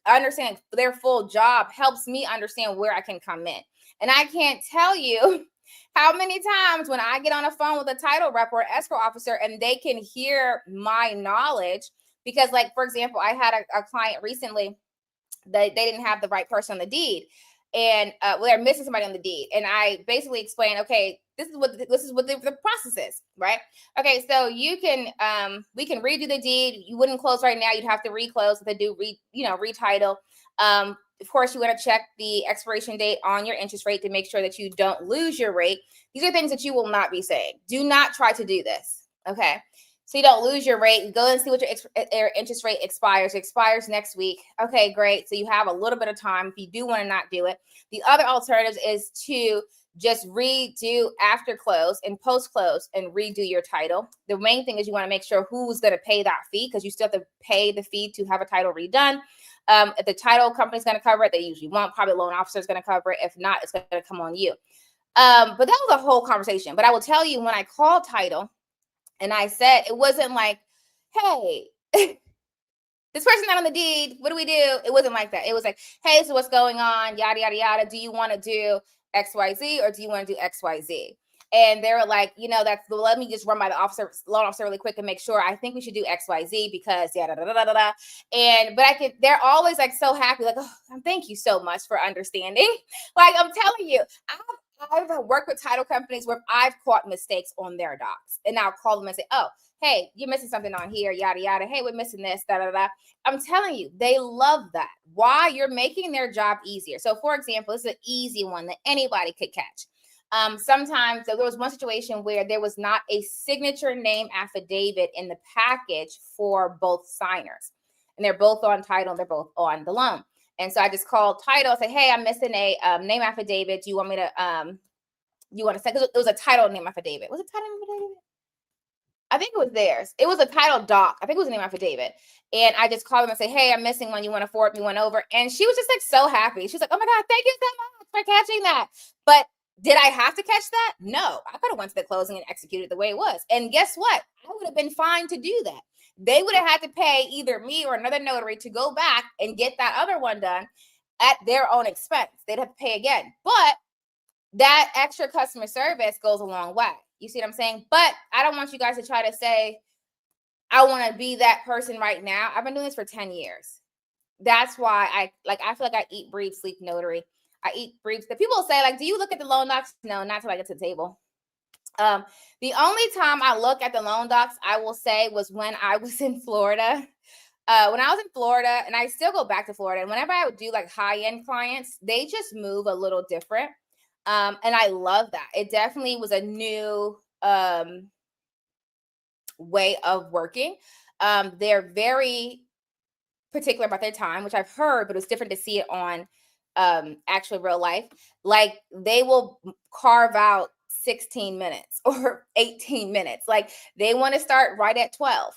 understanding their full job helps me understand where I can come in. And I can't tell you how many times when I get on a phone with a title rep or escrow officer and they can hear my knowledge, because, like, for example, I had a client recently that they didn't have the right person on the deed. And well, they're missing somebody on the deed. And I basically explained, okay, this is what the process is, right? Okay, so you can we can redo the deed. You wouldn't close right now. You'd have to reclose if they do retitle. Of course, you want to check the expiration date on your interest rate to make sure that you don't lose your rate. These are things that you will not be saying. Do not try to do this. Okay. So you don't lose your rate. Go and see what your interest rate expires. It expires next week. Okay, great. So you have a little bit of time if you do want to not do it. The other alternatives is to just redo after close and post close and redo your title. The main thing is you want to make sure who's going to pay that fee, because you still have to pay the fee to have a title redone. If the title company is going to cover it, they usually won't. Probably loan officer is going to cover it. If not, it's going to come on you. But that was a whole conversation. But I will tell you, when I called title, and I said, it wasn't like, hey, this person's not on the deed. What do we do? It wasn't like that. It was like, hey, so what's going on? Yada, yada, yada. Do you want to do XYZ or do you want to do XYZ? And they were like, let me just run by the loan officer really quick and make sure. I think we should do XYZ because yada, da, da, da, da, da. They're always like so happy. Like, oh, thank you so much for understanding. Like, I'm telling you, I've worked with title companies where I've caught mistakes on their docs, and I'll call them and say, oh, hey, you're missing something on here, yada, yada. Hey, we're missing this, da, da, da. I'm telling you, they love that. Why? You're making their job easier. So, for example, this is an easy one that anybody could catch. Sometimes there was one situation where there was not a signature name affidavit in the package for both signers, and they're both on title, and they're both on the loan. And so I just called title, say, hey, I'm missing a name affidavit. Do you want me to, you want to say, because it was a title name affidavit. Was it title name affidavit? I think it was theirs. It was a title doc. I think it was a name affidavit. And I just called them and say, hey, I'm missing one. You want to forward me one over? And she was just like so happy. She was like, oh my God, thank you so much for catching that. But did I have to catch that? No, I could have went to the closing and executed the way it was. And guess what? I would have been fine to do that. They would have had to pay either me or another notary to go back and get that other one done at their own expense. They'd have to pay again. But that extra customer service goes a long way. You see what I'm saying? But I don't want you guys to try to say, I want to be that person right now. I've been doing this for 10 years. That's why I feel like I eat, breathe, sleep notary. I eat, breathe. The people say, like, do you look at the loan docs? No, not till I get to the table. The only time I look at the loan docs, I will say, was when I was in Florida. When I was in Florida, and I still go back to Florida, and whenever I would do like high-end clients, they just move a little different. And I love that. It definitely was a new way of working. They're very particular about their time, which I've heard, but it's different to see it on actual real life. Like, they will carve out 16 minutes or 18 minutes. Like, they want to start right at 12.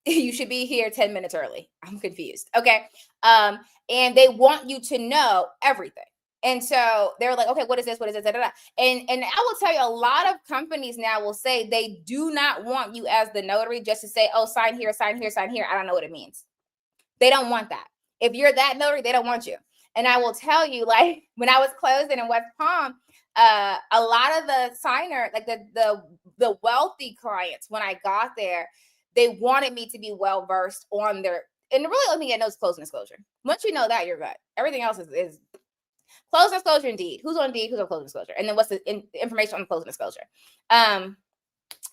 You should be here 10 minutes early. I'm confused. Okay. And they want you to know everything. And so they're like, okay, what is this? What is this? Da, da, da. And I will tell you, a lot of companies now will say they do not want you as the notary just to say, oh, sign here, sign here, sign here. I don't know what it means. They don't want that. If you're that notary, they don't want you. And I will tell you, like when I was closing in West Palm, a lot of the signer, like the wealthy clients, when I got there, they wanted me to be well versed on their, and really only thing I know is closing disclosure. Once you know that, you're good. Everything else is closing disclosure and deed. Who's on deed? Who's on closing disclosure? And then what's the information on the closing disclosure?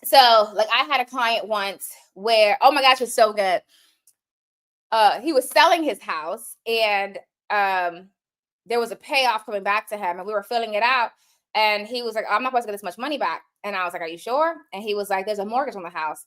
So like I had a client once where, oh my gosh, it was so good. He was selling his house, and there was a payoff coming back to him, and we were filling it out. And he was like, I'm not supposed to get this much money back. And I was like, are you sure? And he was like, there's a mortgage on the house.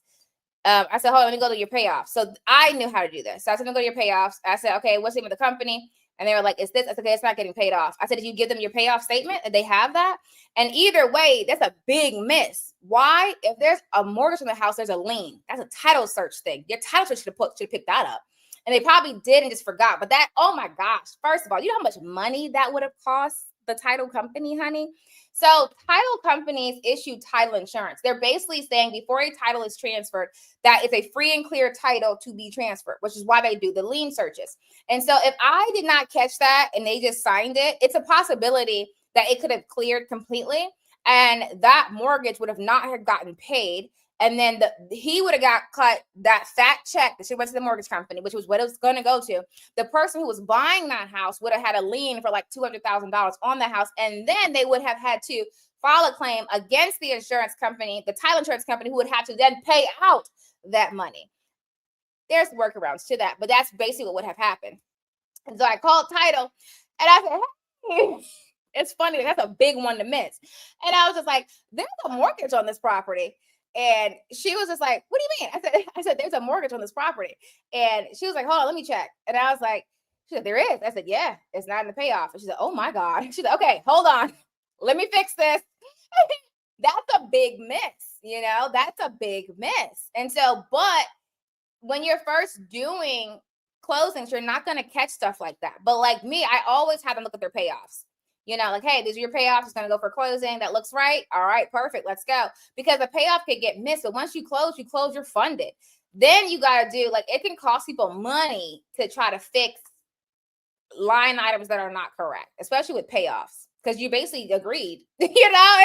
I said, hold on, let me go to your payoff. So I knew how to do this. So I said, let me go to your payoffs. I said, okay, what's the name of the company? And they were like, it's this. I said, okay, it's not getting paid off. I said, did you give them your payoff statement? And they have that. And either way, that's a big miss. Why? If there's a mortgage on the house, there's a lien. That's a title search thing. Your title search should have picked that up. And they probably did and just forgot. But that, oh my gosh, first of all, you know how much money that would have cost the title company, honey? So title companies issue title insurance. They're basically saying before a title is transferred, that it's a free and clear title to be transferred, which is why they do the lien searches. And so if I did not catch that and they just signed it, it's a possibility that it could have cleared completely and that mortgage would have not have gotten paid. And then he would have got cut that fat check that she went to the mortgage company, which was what it was going to go to. The person who was buying that house would have had a lien for like $200,000 on the house. And then they would have had to file a claim against the insurance company, the title insurance company, who would have to then pay out that money. There's workarounds to that, but that's basically what would have happened. And so I called title and I said, hey, it's funny. That's a big one to miss. And I was just like, there's a mortgage on this property. And she was just like, what do you mean? I said, there's a mortgage on this property. And she was like, hold on, let me check. And I was like, she said, there is. I said, yeah, it's not in the payoff. And she said, oh my God. She said, okay, hold on. Let me fix this. That's a big miss, you know, that's a big miss. And so, but when you're first doing closings, you're not going to catch stuff like that. But like me, I always have them look at their payoffs. You know, like, hey, these are your payoffs. It's going to go for closing. That looks right. All right, perfect. Let's go. Because the payoff could get missed. But once you close, you're funded. Then you got to do, like, it can cost people money to try to fix line items that are not correct, especially with payoffs, because you basically agreed, you know,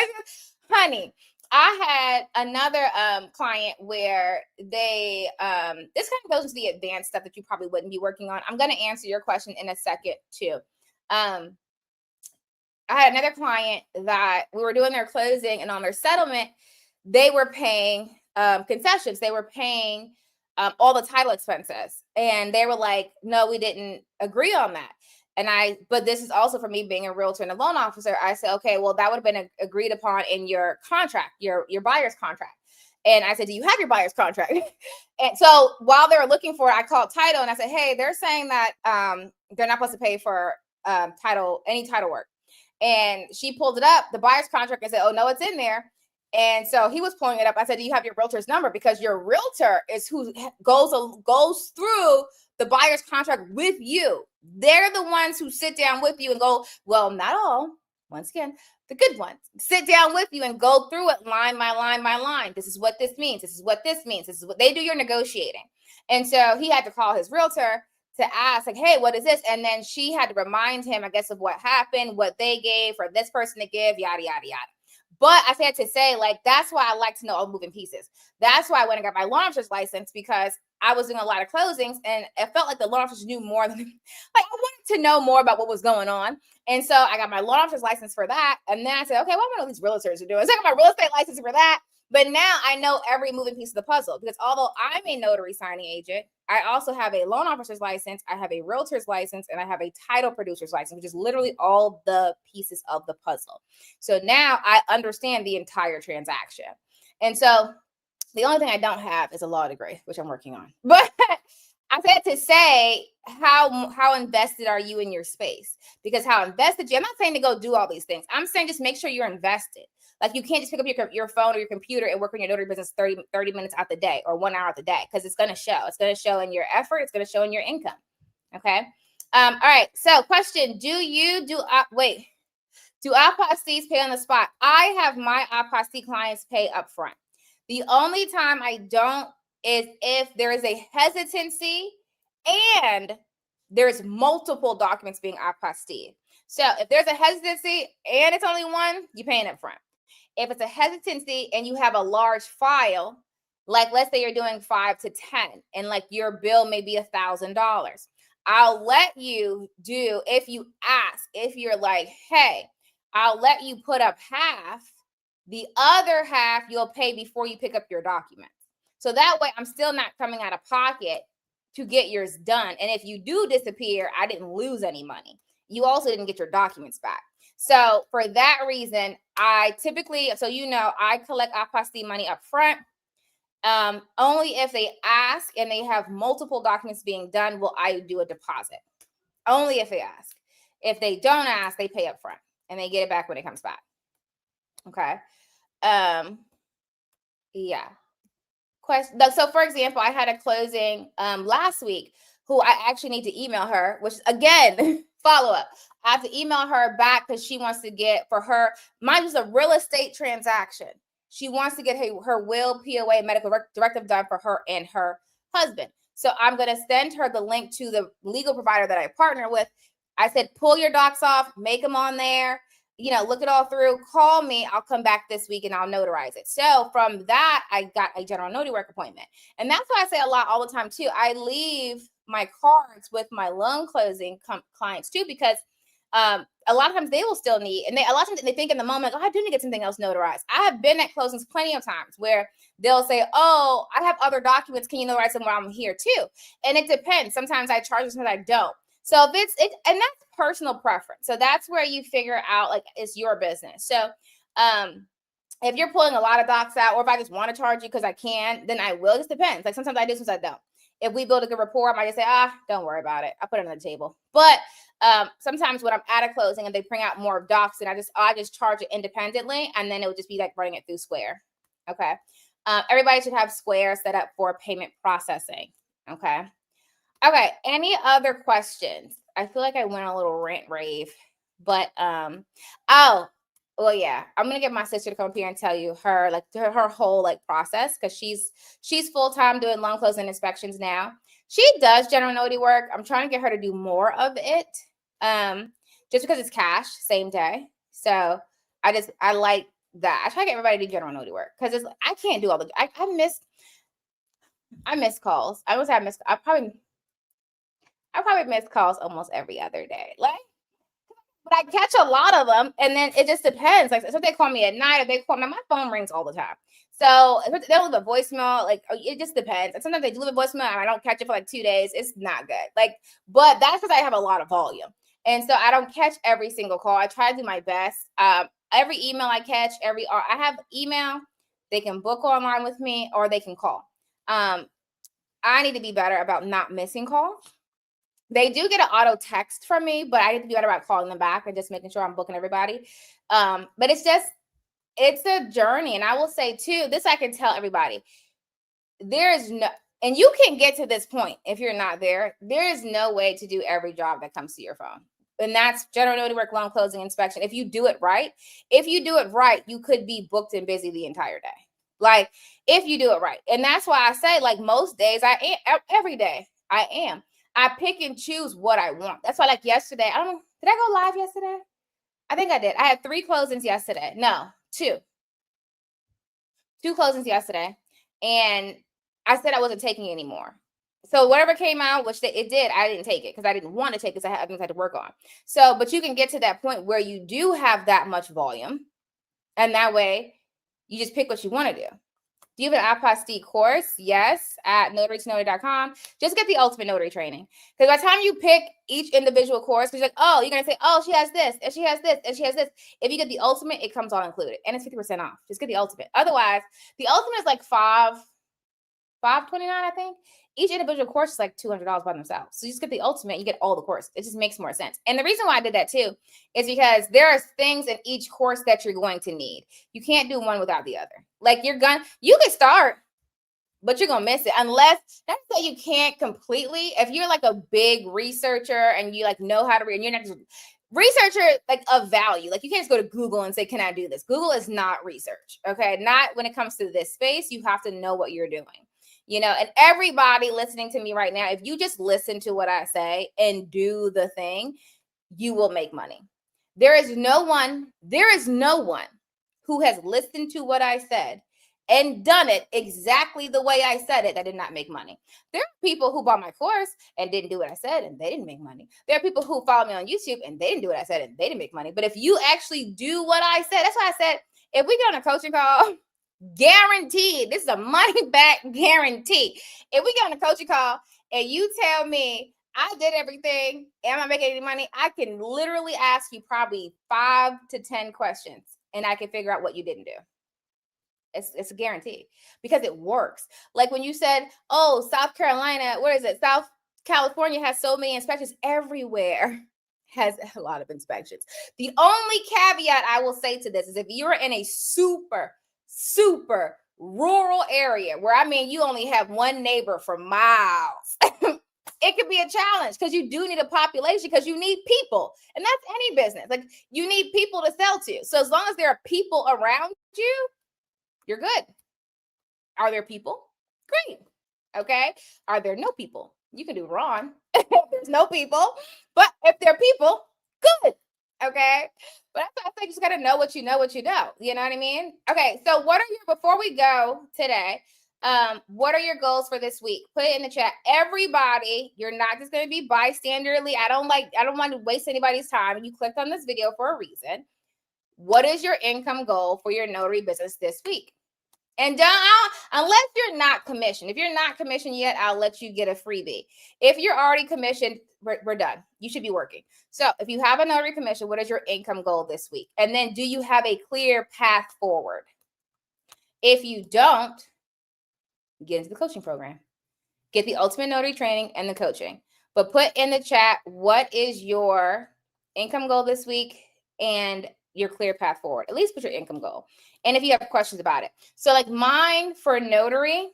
honey. I had another client where they, this kind of goes into the advanced stuff that you probably wouldn't be working on. I'm going to answer your question in a second too. I had another client that we were doing their closing, and on their settlement, they were paying concessions. They were paying all the title expenses. And they were like, no, we didn't agree on that. But this is also for me being a realtor and a loan officer. I said, okay, well, that would have been agreed upon in your contract, your buyer's contract. And I said, do you have your buyer's contract? And so while they were looking for it, I called title and I said, hey, they're saying that they're not supposed to pay for any title work. And she pulled it up, the buyer's contract, and said, oh, no, it's in there. And so he was pulling it up. I said, do you have your realtor's number? Because your realtor is who goes through the buyer's contract with you. They're the ones who sit down with you and go, well, not all. Once again, the good ones sit down with you and go through it line by line by line. This is what this means. This is what this means. This is what they do your negotiating. And so he had to call his realtor to ask, like, hey, what is this? And then she had to remind him, I guess, of what happened, what they gave for this person to give, yada, yada, yada. But I had to say, like, that's why I like to know all the moving pieces. That's why I went and got my loan officer's license, because I was doing a lot of closings and it felt like the loan officers knew more than, like, I wanted to know more about what was going on. And so I got my loan officer's license for that. And then I said, okay, what are these realtors are doing? So I got my real estate license for that. But now I know every moving piece of the puzzle, because although I'm a notary signing agent, I also have a loan officer's license, I have a realtor's license, and I have a title producer's license, which is literally all the pieces of the puzzle. So now I understand the entire transaction. And so the only thing I don't have is a law degree, which I'm working on. But I said to say, how invested are you in your space? Because how invested I'm not saying to go do all these things. I'm saying just make sure you're invested. Like, you can't just pick up your phone or your computer and work on your notary business 30 minutes out the day or 1 hour out the day, because it's going to show. It's going to show in your effort. It's going to show in your income. Okay. All right. So question, do apostees pay on the spot? I have my apostee clients pay up front. The only time I don't is if there is a hesitancy and there's multiple documents being apostilled. So if there's a hesitancy and it's only one, you're paying up front. If it's a hesitancy and you have a large file, like let's say you're doing 5 to 10 and like your bill may be $1,000, I'll let you do, if you ask, if you're like, hey, I'll let you put up half, the other half you'll pay before you pick up your documents. So that way I'm still not coming out of pocket to get yours done. And if you do disappear, I didn't lose any money. You also didn't get your documents back. So for that reason, I typically, so I collect apostille money up front. Only if they ask and they have multiple documents being done will I do a deposit. Only if they ask. If they don't ask, they pay up front and they get it back when it comes back. Okay. Yeah. Question. So for example, I had a closing last week who I actually need to email her, which again, follow up. I have to email her back because she wants to get, for her, mine was a real estate transaction. She wants to get her will, POA, medical directive done for her and her husband. So I'm going to send her the link to the legal provider that I partner with. I said, pull your docs off, make them on there, look it all through, call me. I'll come back this week and I'll notarize it. So from that, I got a general notary work appointment. And that's why I say a lot all the time too. I leave my cards with my loan closing clients too, because a lot of times they will still need, and a lot of times they think in the moment, oh, I do need to get something else notarized. I have been at closings plenty of times where they'll say, oh, I have other documents. Can you notarize them while I'm here too? And it depends. Sometimes I charge, sometimes I don't. So if it's and that's personal preference. So that's where you figure out, like, it's your business. So if you're pulling a lot of docs out, or if I just want to charge you because I can, then I will. It just depends. Like sometimes I do, sometimes I don't. If we build a good rapport, I might just say, don't worry about it. I'll put it on the table. But sometimes when I'm at a closing and they bring out more docs, and I just charge it independently, and then it would just be like running it through Square. Okay. Everybody should have Square set up for payment processing. Okay. Okay. Any other questions? I feel like I went a little rant rave, but well, yeah, I'm gonna get my sister to come up here and tell you her whole process, because she's full-time doing loan closing inspections now. She does general notary work. I'm trying to get her to do more of it, just because it's cash, same day. So I like that. I try to get everybody to do general notary work because I can't do all the I miss calls. I probably miss calls almost every other day. But I catch a lot of them, and then it just depends. Like, so they call me at night, or they call me, my phone rings all the time. So if they'll leave a voicemail, it just depends. And sometimes they leave a voicemail and I don't catch it for 2 days. It's not good. But that's because I have a lot of volume. And so I don't catch every single call. I try to do my best. Every email I catch, I have email, they can book online with me, or they can call. I need to be better about not missing calls. They do get an auto text from me, but I need to be better about calling them back and just making sure I'm booking everybody. But it's a journey. And I will say too, this I can tell everybody, and you can get to this point if you're not there. There is no way to do every job that comes to your phone. And that's general notary work, loan closing, inspection. If you do it right, you could be booked and busy the entire day. If you do it right. And that's why I say, most days every day I am. I pick and choose what I want. That's why, yesterday, I don't know, did I go live yesterday? I think I did. I had 3 closings yesterday. No, 2. 2 closings yesterday. And I said I wasn't taking anymore. So whatever came out, which it did, I didn't take it because I didn't want to take it because I had things I had to work on. So, but you can get to that point where you do have that much volume. And that way, you just pick what you want to do. Do you have an apostille course? Yes, at notarytonotary.com. Just get the ultimate notary training. Because by the time you pick each individual course, because you're going to say, oh, she has this, and she has this, and she has this. If you get the ultimate, it comes all included. And it's 50% off. Just get the ultimate. Otherwise, the ultimate is $529, I think. Each individual course is $200 by themselves. So you just get the ultimate, you get all the course. It just makes more sense. And the reason why I did that too is because there are things in each course that you're going to need. You can't do one without the other. You can start, but you're going to miss it. Unless, that's why you can't completely, if you're a big researcher and you know how to read, and you're not just researcher of value. You can't just go to Google and say, can I do this? Google is not research. Okay. Not when it comes to this space. You have to know what you're doing. And everybody listening to me right now, if you just listen to what I say and do the thing, you will make money. There is no one who has listened to what I said and done it exactly the way I said it that did not make money. There are people who bought my course and didn't do what I said and they didn't make money. There are people who follow me on YouTube and they didn't do what I said and they didn't make money. But if you actually do what I said, that's why I said, if we get on a coaching call, guaranteed, this is a money back guarantee. If we get on a coaching call and you tell me I did everything, am I making any money? I can literally ask you probably 5 to 10 questions and I can figure out what you didn't do. It's a guarantee because it works. Like when you said, oh, South Carolina, what is it? South California has so many inspections. Everywhere has a lot of inspections. The only caveat I will say to this is if you're in a super, super rural area where, I mean, you only have one neighbor for miles, it could be a challenge because you do need a population because you need people. And that's any business. Like you need people to sell to. So as long as there are people around you, you're good. Are there people? Great. Okay. Are there no people? You can do wrong. There's no people. But if there are people, good. Okay. But I think you just got to know what you know, what you know. You know what I mean? Okay. So before we go today, what are your goals for this week? Put it in the chat. Everybody, you're not just going to be bystanderly. I don't want to waste anybody's time. You clicked on this video for a reason. What is your income goal for your notary business this week? And unless you're not commissioned. If you're not commissioned yet, I'll let you get a freebie. If you're already commissioned, we're done. You should be working. So if you have a notary commission, what is your income goal this week? And then do you have a clear path forward? If you don't, get into the coaching program. Get the ultimate notary training and the coaching. But put in the chat, what is your income goal this week and your clear path forward? At least put your income goal. And if you have questions about it. So like mine for notary.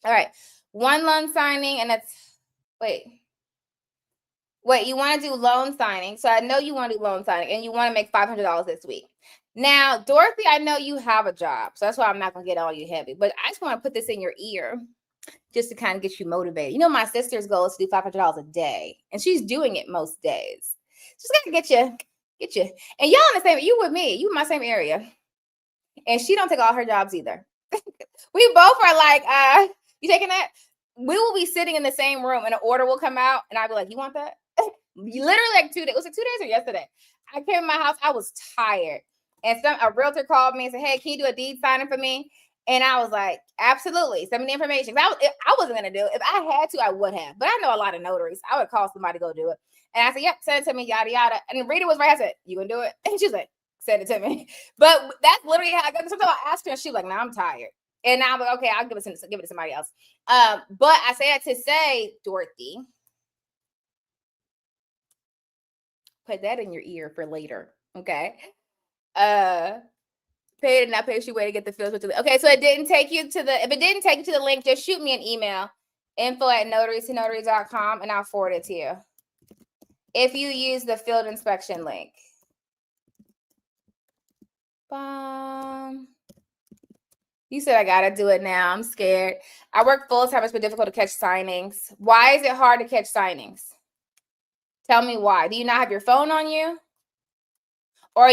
All right. 1 loan signing. And that's, wait, you want to do loan signing. So I know you want to do loan signing and you want to make $500 this week. Now, Dorothy, I know you have a job. So that's why I'm not going to get all you heavy. But I just want to put this in your ear just to kind of get you motivated. You know, my sister's goal is to do $500 a day. And she's doing it most days. Just got to get you. And y'all in the same, you with me. You in my same area. And she don't take all her jobs either. We both are like, you taking that? We will be sitting in the same room and an order will come out and I'll be like, you want that? Literally like 2 days. Was it 2 days or yesterday? I came in my house. I was tired. And a realtor called me and said, hey, can you do a deed signing for me? And I was like, absolutely. Send me the information. I wasn't going to do it. If I had to, I would have. But I know a lot of notaries. I would call somebody to go do it. And I said, yep, send it to me, yada, yada. And Rita was right. I said, you going to do it? And she's like, send it to me. But that's literally how I got. Sometimes I ask her and she's like, nah, I'm tired. And now I'm like, okay, I'll give it to somebody else. But I say that to say, Dorothy, put that in your ear for later. Okay. Paid and not paid you way to get the fields with the. Okay, so if it didn't take you to the link, just shoot me an email, info@notarytonotary.com, and I'll forward it to you. If you use the field inspection link. You said I gotta do it now. I'm scared. I work full time. It's been difficult to catch signings. Why is it hard to catch signings? Tell me why. Do you not have your phone on you? Or are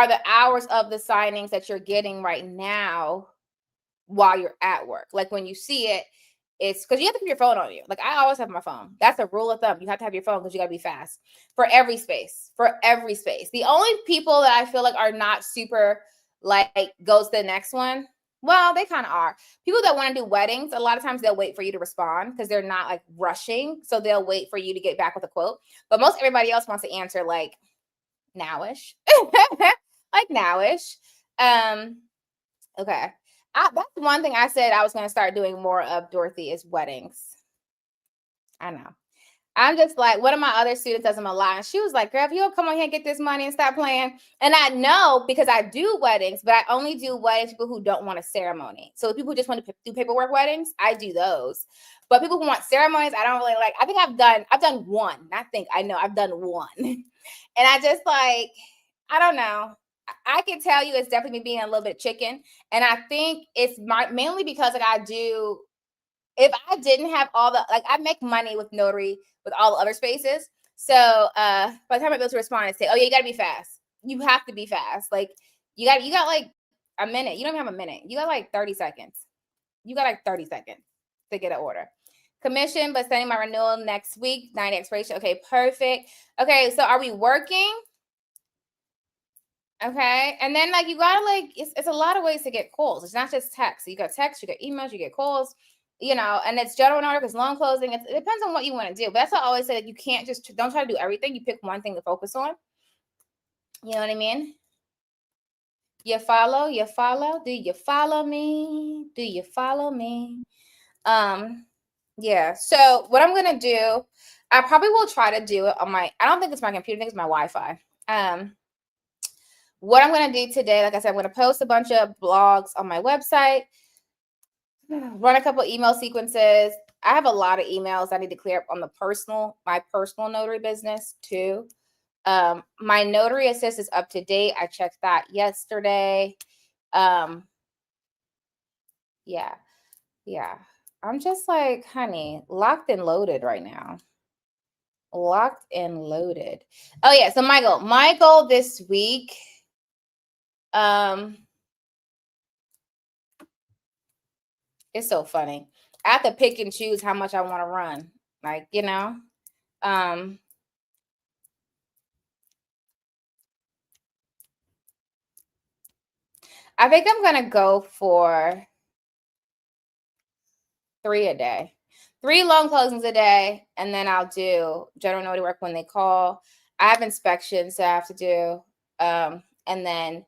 the hours of the signings that you're getting right now while you're at work? Like when you see it, it's because you have to keep your phone on you. Like I always have my phone. That's a rule of thumb. You have to have your phone because you got to be fast for every space. The only people that I feel like are not super like goes to the next one. Well, they kind of are. People that want to do weddings, a lot of times they'll wait for you to respond because they're not like rushing. So they'll wait for you to get back with a quote. But most everybody else wants to answer like nowish. Like nowish. Okay. That's one thing I said I was going to start doing more of, Dorothy, is weddings. I know. I'm just like, one of my other students does them a lot. And she was like, girl, if you don't come on here and get this money and stop playing. And I know because I do weddings, but I only do weddings people who don't want a ceremony. So people who just want to do paperwork weddings, I do those. But people who want ceremonies, I don't really like. I think I've done one. I've done one. And I just like, I don't know. I can tell you it's definitely me being a little bit chicken. And I think it's mainly because like I do if I didn't have all the, like, I make money with Notary with all the other spaces. So by the time I'm able to respond and say, oh yeah, you gotta be fast. You have to be fast. Like you got like a minute. You don't even have a minute. You got like 30 seconds. You got like 30 seconds to get an order. Commission, but sending my renewal next week, 90 expiration. Okay, perfect. Okay, so are we working? Okay, and then like you gotta like it's a lot of ways to get calls. It's not just text. So you got text, you got emails, you get calls, you know, and it's general order, it's loan closing. It depends on what you want to do. But that's what I always say, like you can't just don't try to do everything. You pick one thing to focus on. You know what I mean? You follow, you follow. Do you follow me? Do you follow me? Yeah. So what I'm gonna do, I probably will try to do it on my. I don't think it's my computer. I think it's my Wi-Fi. What I'm gonna do today, like I said, I'm gonna post a bunch of blogs on my website, run a couple email sequences. I have a lot of emails I need to clear up on my personal notary business too. My notary assist is up to date. I checked that yesterday. Yeah. I'm just like, honey, locked and loaded right now. Locked and loaded. Oh yeah. So my goal this week. It's so funny. I have to pick and choose how much I want to run. Like, you know. I think I'm gonna go for 3 a day. 3 loan closings a day, and then I'll do general notary work when they call. I have inspections that I have to do. And then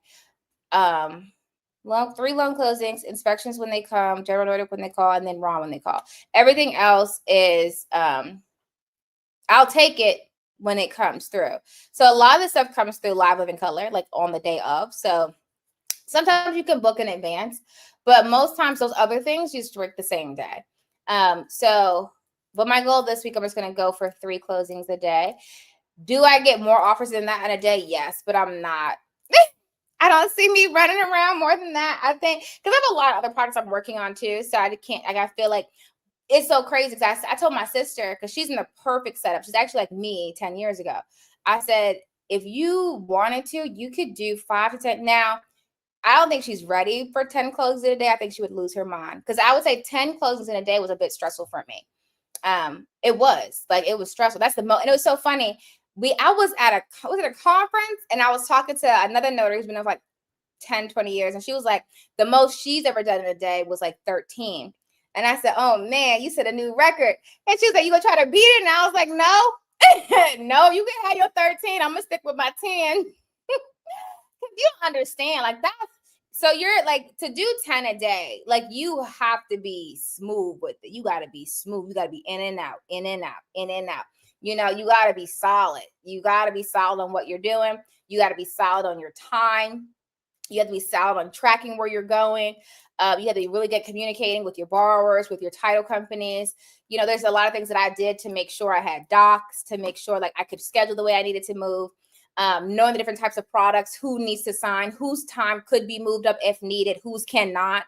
3 loan closings, inspections when they come, general notary when they call, and then Ron when they call. Everything else is I'll take it when it comes through. So a lot of the stuff comes through Live Living Color, like on the day of. So sometimes you can book in advance, but most times those other things you just work the same day. But my goal this week, I'm just going to go for 3 closings a day. Do I get more offers than that in a day? Yes, but I'm not. I don't see me running around more than that. I think because I have a lot of other projects I'm working on too. So I can't, like, I feel like it's so crazy because I told my sister, because she's in the perfect setup. She's actually like me 10 years ago. I said, if you wanted to, you could do 5 to 10. Now, I don't think she's ready for 10 closings in a day. I think she would lose her mind because I would say 10 closings in a day was a bit stressful for me. It was stressful. That's the most, and it was so funny. I was at a conference and I was talking to another notary who's been there for like 10, 20 years. And she was like, the most she's ever done in a day was like 13. And I said, oh man, you set a new record. And she was like, you gonna try to beat it? And I was like, no, no, you can have your 13. I'm gonna stick with my 10. You don't understand. Like that's so you're like to do 10 a day, like you have to be smooth with it. You gotta be smooth. You gotta be in and out, in and out, in and out. You know, you gotta be solid. You gotta be solid on what you're doing. You gotta be solid on your time. You have to be solid on tracking where you're going. You have to be really good communicating with your borrowers, with your title companies. You know, there's a lot of things that I did to make sure I had docs, to make sure like I could schedule the way I needed to move. Knowing the different types of products, who needs to sign, whose time could be moved up if needed, whose cannot.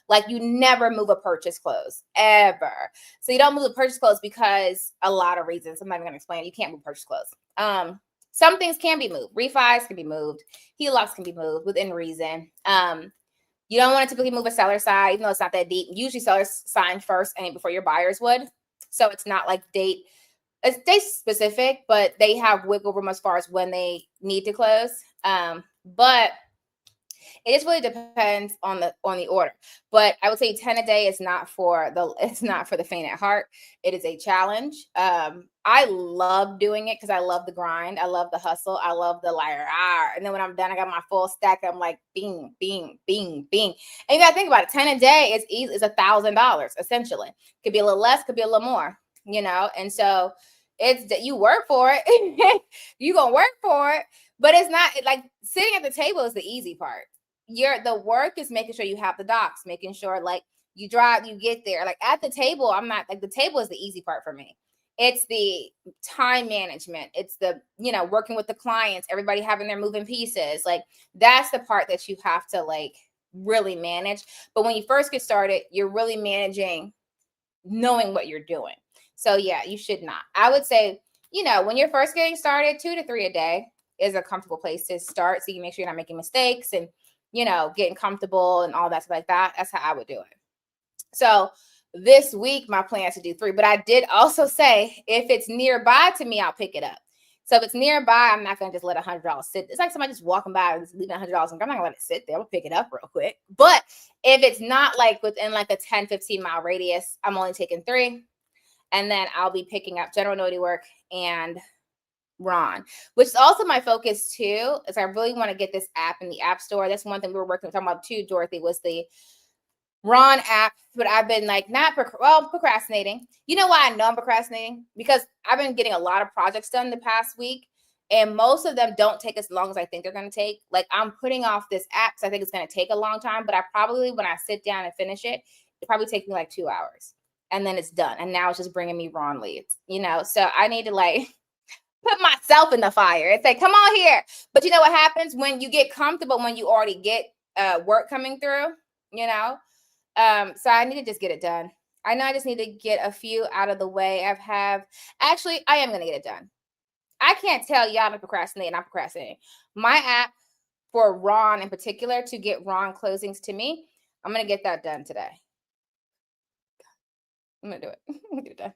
Like you never move a purchase close ever. So you don't move a purchase close because a lot of reasons. I'm not even going to explain it. You can't move purchase close. Some things can be moved. Refis can be moved. HELOCs can be moved within reason. You don't want to typically move a seller side, even though it's not that deep. Usually sellers sign first and before your buyers would. So it's not like it's date specific, but they have wiggle room as far as when they need to close. But it just really depends on the order. But I would say 10 a day is not for the faint at heart. It is a challenge. I love doing it because I love the grind. I love the hustle. I love the like, and then when I'm done, I got my full stack. I'm like, bing, bing, bing, bing. And you gotta think about it. 10 a day is easy. It's $1,000 essentially. Could be a little less, could be a little more, you know? And so it's that you work for it. You gonna work for it, but it's not like sitting at the table is the easy part. The work is making sure you have the docs, making sure like you get there. Like at the table, I'm not like the table is the easy part for me. It's the time management. It's the, working with the clients, everybody having their moving pieces. Like that's the part that you have to like really manage. But when you first get started, you're really managing knowing what you're doing. So yeah, you should not. I would say, when you're first getting started, 2 to 3 a day is a comfortable place to start. So you can make sure you're not making mistakes and, getting comfortable and all that stuff like that. That's how I would do it. So this week, my plan is to do 3, but I did also say, if it's nearby to me, I'll pick it up. So if it's nearby, I'm not going to just let $100 sit. It's like somebody just walking by and just leaving $100. I'm not going to let it sit there. I'm going to pick it up real quick. But if it's not like within like a 10, 15 mile radius, I'm only taking 3. And then I'll be picking up general notary work and Ron, which is also my focus too, is I really want to get this app in the App Store. That's one thing we were talking about too, Dorothy, was the Ron app, but I've been like procrastinating. You know why I know I'm procrastinating? Because I've been getting a lot of projects done the past week, and most of them don't take as long as I think they're going to take. Like, I'm putting off this app because I think it's going to take a long time, but I probably, when I sit down and finish it, it probably takes me like 2 hours, and then it's done. And now it's just bringing me Ron leads, So I need to like put myself in the fire and say, come on here. But you know what happens when you get comfortable, when you already get work coming through, so I need to just get it done. I know I just need to get a few out of the way. Actually, I am going to get it done. I can't tell y'all to procrastinate, and I'm procrastinating. My app for Ron in particular, to get Ron closings to me, I'm going to get that done today. I'm going to do it. I'm going to get it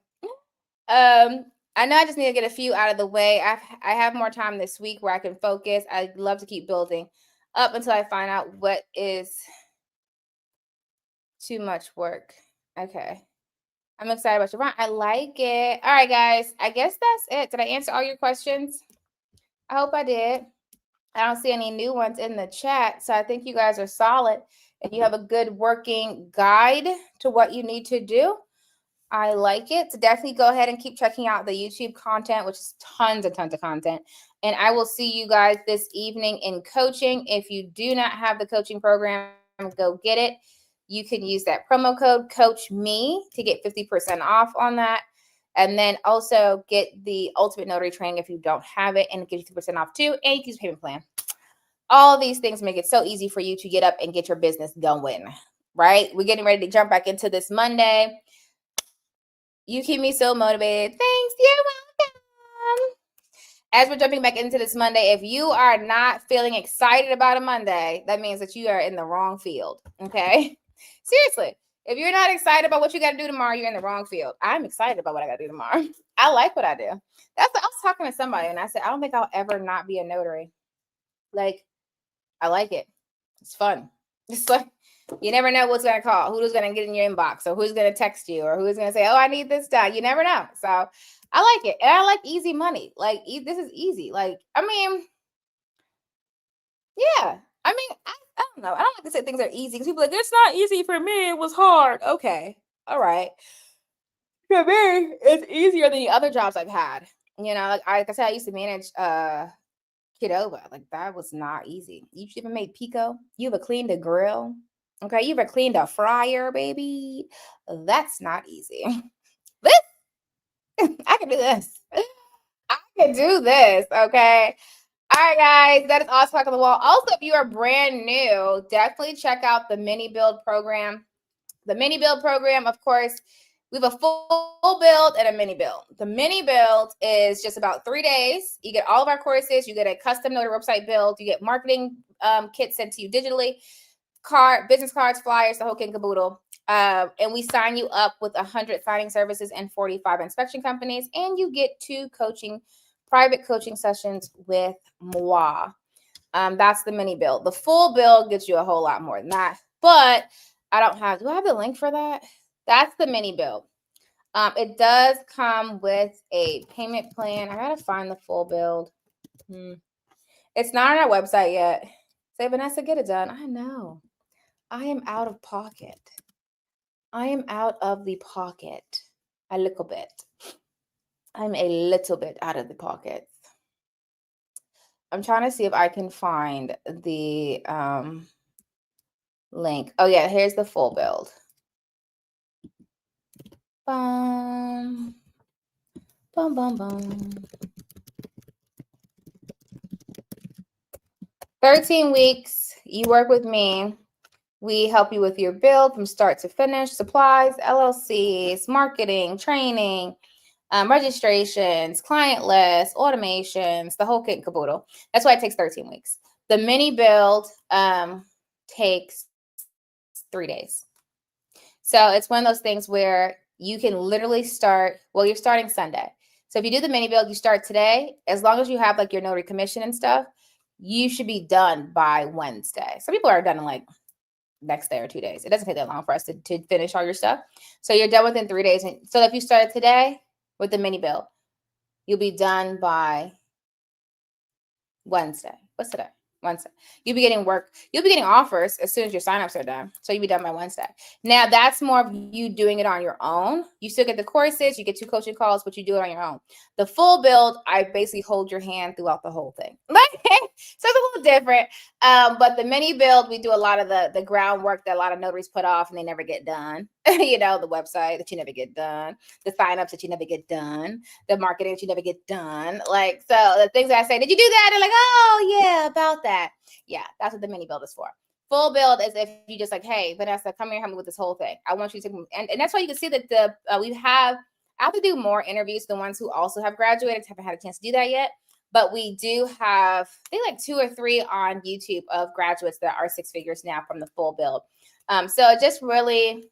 done. I know I just need to get a few out of the way. I have more time this week where I can focus. I'd love to keep building up until I find out what is too much work. Okay. I'm excited about your Ron. I like it. All right, guys. I guess that's it. Did I answer all your questions? I hope I did. I don't see any new ones in the chat, so I think you guys are solid. If you have a good working guide to what you need to do, I like it. So definitely go ahead and keep checking out the YouTube content, which is tons and tons of content. And I will see you guys this evening in coaching. If you do not have the coaching program, go get it. You can use that promo code COACHME to get 50% off on that. And then also get the Ultimate Notary Training if you don't have it, and it gives you 50% off too. And you can use a payment plan. All of these things make it so easy for you to get up and get your business going, right? We're getting ready to jump back into this Monday. You keep me so motivated. Thanks. You're welcome. As we're jumping back into this Monday, if you are not feeling excited about a Monday, that means that you are in the wrong field. Okay? Seriously. If you're not excited about what you got to do tomorrow, you're in the wrong field. I'm excited about what I got to do tomorrow. I like what I do. I was talking to somebody and I said, I don't think I'll ever not be a notary. Like, I like it. It's fun. It's like, you never know what's going to call, who's going to get in your inbox, or who's going to text you, or who's going to say, oh, I need this done. You never know. So I like it. And I like easy money. Like, this is easy. Like, I mean, yeah. I mean, I don't know. I don't like to say things are easy because people are like, it's not easy for me. It was hard. Okay. All right. For me, it's easier than the other jobs I've had. Like I said, I used to manage Kidova. Like, that was not easy. You ever made pico? You ever cleaned a grill? Okay, you ever cleaned a fryer, baby? That's not easy. This, I can do this. I can do this, okay? All right, guys, that is all Talk on the Wall. Also, if you are brand new, definitely check out the mini build program. The mini build program, of course, we have a full build and a mini build. The mini build is just about 3 days. You get all of our courses. You get a custom notary website build. You get marketing kits sent to you digitally, business cards, flyers, the whole kit and caboodle. And we sign you up with 100 signing services and 45 inspection companies. And you get 2 private coaching sessions with moi. That's the mini build. The full build gets you a whole lot more than that. But do I have the link for that? That's the mini build. It does come with a payment plan. I gotta find the full build. It's not on our website yet. Say, Vanessa, get it done. I know. I am out of pocket. I am out of the pocket a little bit. I'm a little bit out of the pocket. I'm trying to see if I can find the link. Oh, yeah, here's the full build. Bum, bum, bum, bum. 13 weeks. You work with me. We help you with your build from start to finish, supplies, LLCs, marketing, training, registrations, client lists, automations, the whole kit and caboodle. That's why it takes 13 weeks. The mini build takes 3 days. So it's one of those things where you can literally start, well, you're starting Sunday. So if you do the mini build, you start today, as long as you have like your notary commission and stuff, you should be done by Wednesday. Some people are done in like next day or 2 days. It doesn't take that long for us to finish all your stuff. So you're done within 3 days. And so if you started today with the mini build, you'll be done by Wednesday. What's today? Wednesday. You'll be getting work. You'll be getting offers as soon as your signups are done. So you'll be done by Wednesday. Now that's more of you doing it on your own. You still get the courses, you get 2 coaching calls, but you do it on your own. The full build, I basically hold your hand throughout the whole thing. So it's a little different. But the mini build, we do a lot of the groundwork that a lot of notaries put off and they never get done. You know, the website that you never get done, the signups that you never get done, the marketing that you never get done. Like, so the things that I say, did you do that? They're like, oh yeah, about that. Yeah, that's what the mini build is for. Full build is if you just like, hey, Vanessa, come here, help me with this whole thing. I want you to, and that's why you can see that I have to do more interviews, the ones who also have graduated. Haven't had a chance to do that yet. But we do have, I think like 2 or 3 on YouTube of graduates that are 6 figures now from the full build. So it just really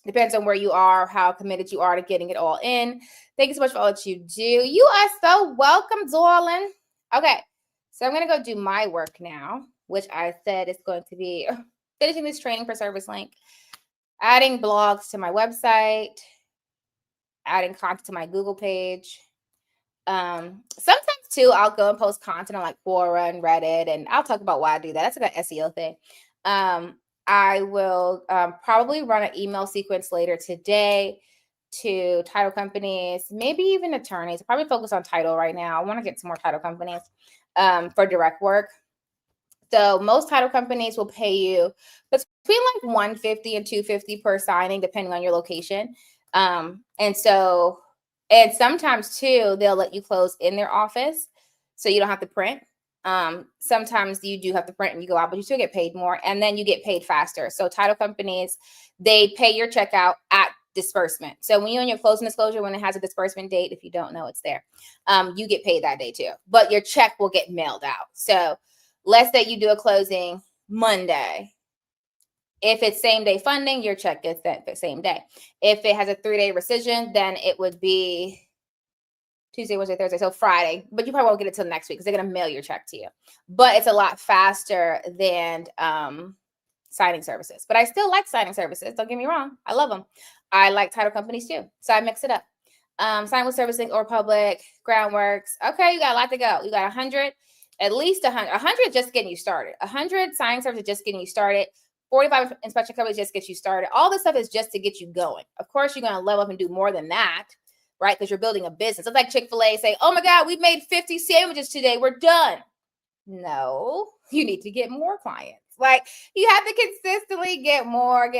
depends on where you are, how committed you are to getting it all in. Thank you so much for all that you do. You are so welcome, darling. Okay, so I'm going to go do my work now, which I said is going to be finishing this training for service link, adding blogs to my website, adding content to my Google page. Sometimes too, I'll go and post content on like Quora and Reddit, and I'll talk about why I do that. That's like an SEO thing. I will probably run an email sequence later today to title companies, maybe even attorneys. I'll probably focus on title right now. I want to get some more title companies for direct work. So most title companies will pay you between like $150 and $250 per signing, depending on your location. And sometimes too, they'll let you close in their office, so you don't have to print. Sometimes you do have to print and you go out, but you still get paid more, and then you get paid faster. So title companies, they pay your check out at disbursement. So when you're on your closing disclosure, when it has a disbursement date, if you don't know, it's there. You get paid that day too, but your check will get mailed out. So let's say you do a closing Monday. If it's same day funding, your check gets sent the same day. If it has a 3-day rescission, then it would be Tuesday, Wednesday, Thursday, so Friday. But you probably won't get it till next week because they're going to mail your check to you. But it's a lot faster than signing services. But I still like signing services. Don't get me wrong. I love them. I like title companies too. So I mix it up. Sign with Servicing or Public, Groundworks. Okay, you got a lot to go. You got 100, at least 100. 100 just getting you started. 100 signing services just getting you started. 45 inspection companies just get you started. All this stuff is just to get you going. Of course, you're going to level up and do more than that, right? Because you're building a business. It's like Chick-fil-A say, oh my God, we made 50 sandwiches today. We're done. No, you need to get more clients. Like, you have to consistently get more.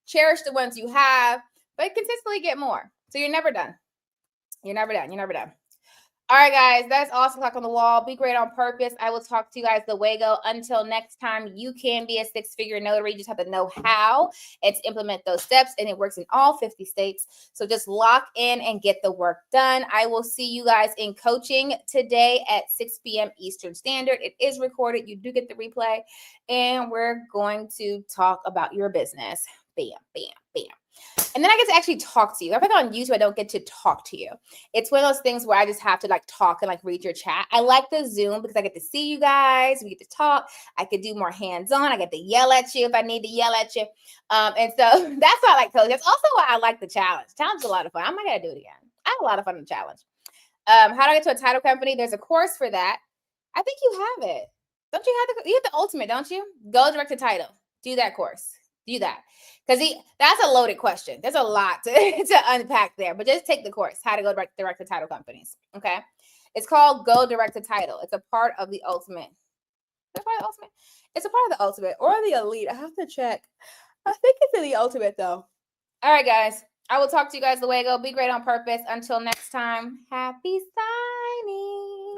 Cherish the ones you have, but consistently get more. So you're never done. You're never done. All right, guys, that's awesome. Clock on the wall. Be great on purpose. I will talk to you guys the way go. Until next time, you can be a 6-figure notary. You just have to know how and to implement those steps, and it works in all 50 states. So just lock in and get the work done. I will see you guys in coaching today at 6 p.m. Eastern Standard. It is recorded. You do get the replay, and we're going to talk about your business. Bam, bam, bam. And then I get to actually talk to you. If I go on YouTube, I don't get to talk to you. It's one of those things where I just have to like talk and like read your chat. I like the Zoom because I get to see you guys. We get to talk. I could do more hands-on. I get to yell at you if I need to yell at you. And so that's why I like coaching. That's also why I like the challenge. Challenge is a lot of fun. I might gotta do it again. I have a lot of fun in the challenge. How do I get to a title company? There's a course for that. I think you have it. Don't you have you have the ultimate, don't you? Go direct to title. Do that course. Do that. Because that's a loaded question. There's a lot to unpack there. But just take the course, how to go direct to title companies. Okay. It's called Go Direct to Title. It's a part of the ultimate. It's a part of the ultimate. It's a part of the ultimate or the elite. I have to check. I think it's in the ultimate though. All right, guys. I will talk to you guys the way go. Be great on purpose. Until next time, happy signing.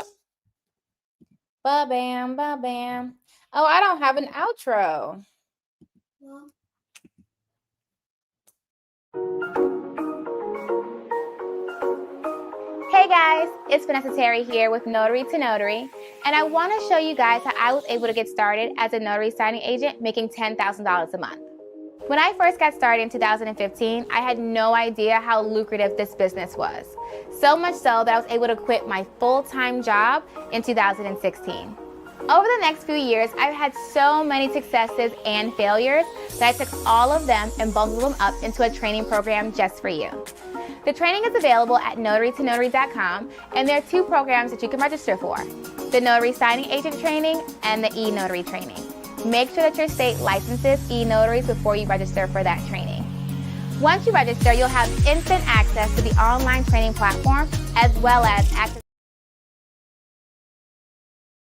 Ba-bam, ba-bam. Oh, I don't have an outro. Hey guys, it's Vanessa Terry here with Notary to Notary, and I want to show you guys how I was able to get started as a notary signing agent making $10,000 a month. When I first got started in 2015, I had no idea how lucrative this business was. So much so that I was able to quit my full-time job in 2016. Over the next few years, I've had so many successes and failures that I took all of them and bundled them up into a training program just for you. The training is available at notarytonotary.com, and there are 2 programs that you can register for: the Notary Signing Agent Training and the e-Notary Training. Make sure that your state licenses e-notaries before you register for that training. Once you register, you'll have instant access to the online training platform as well as access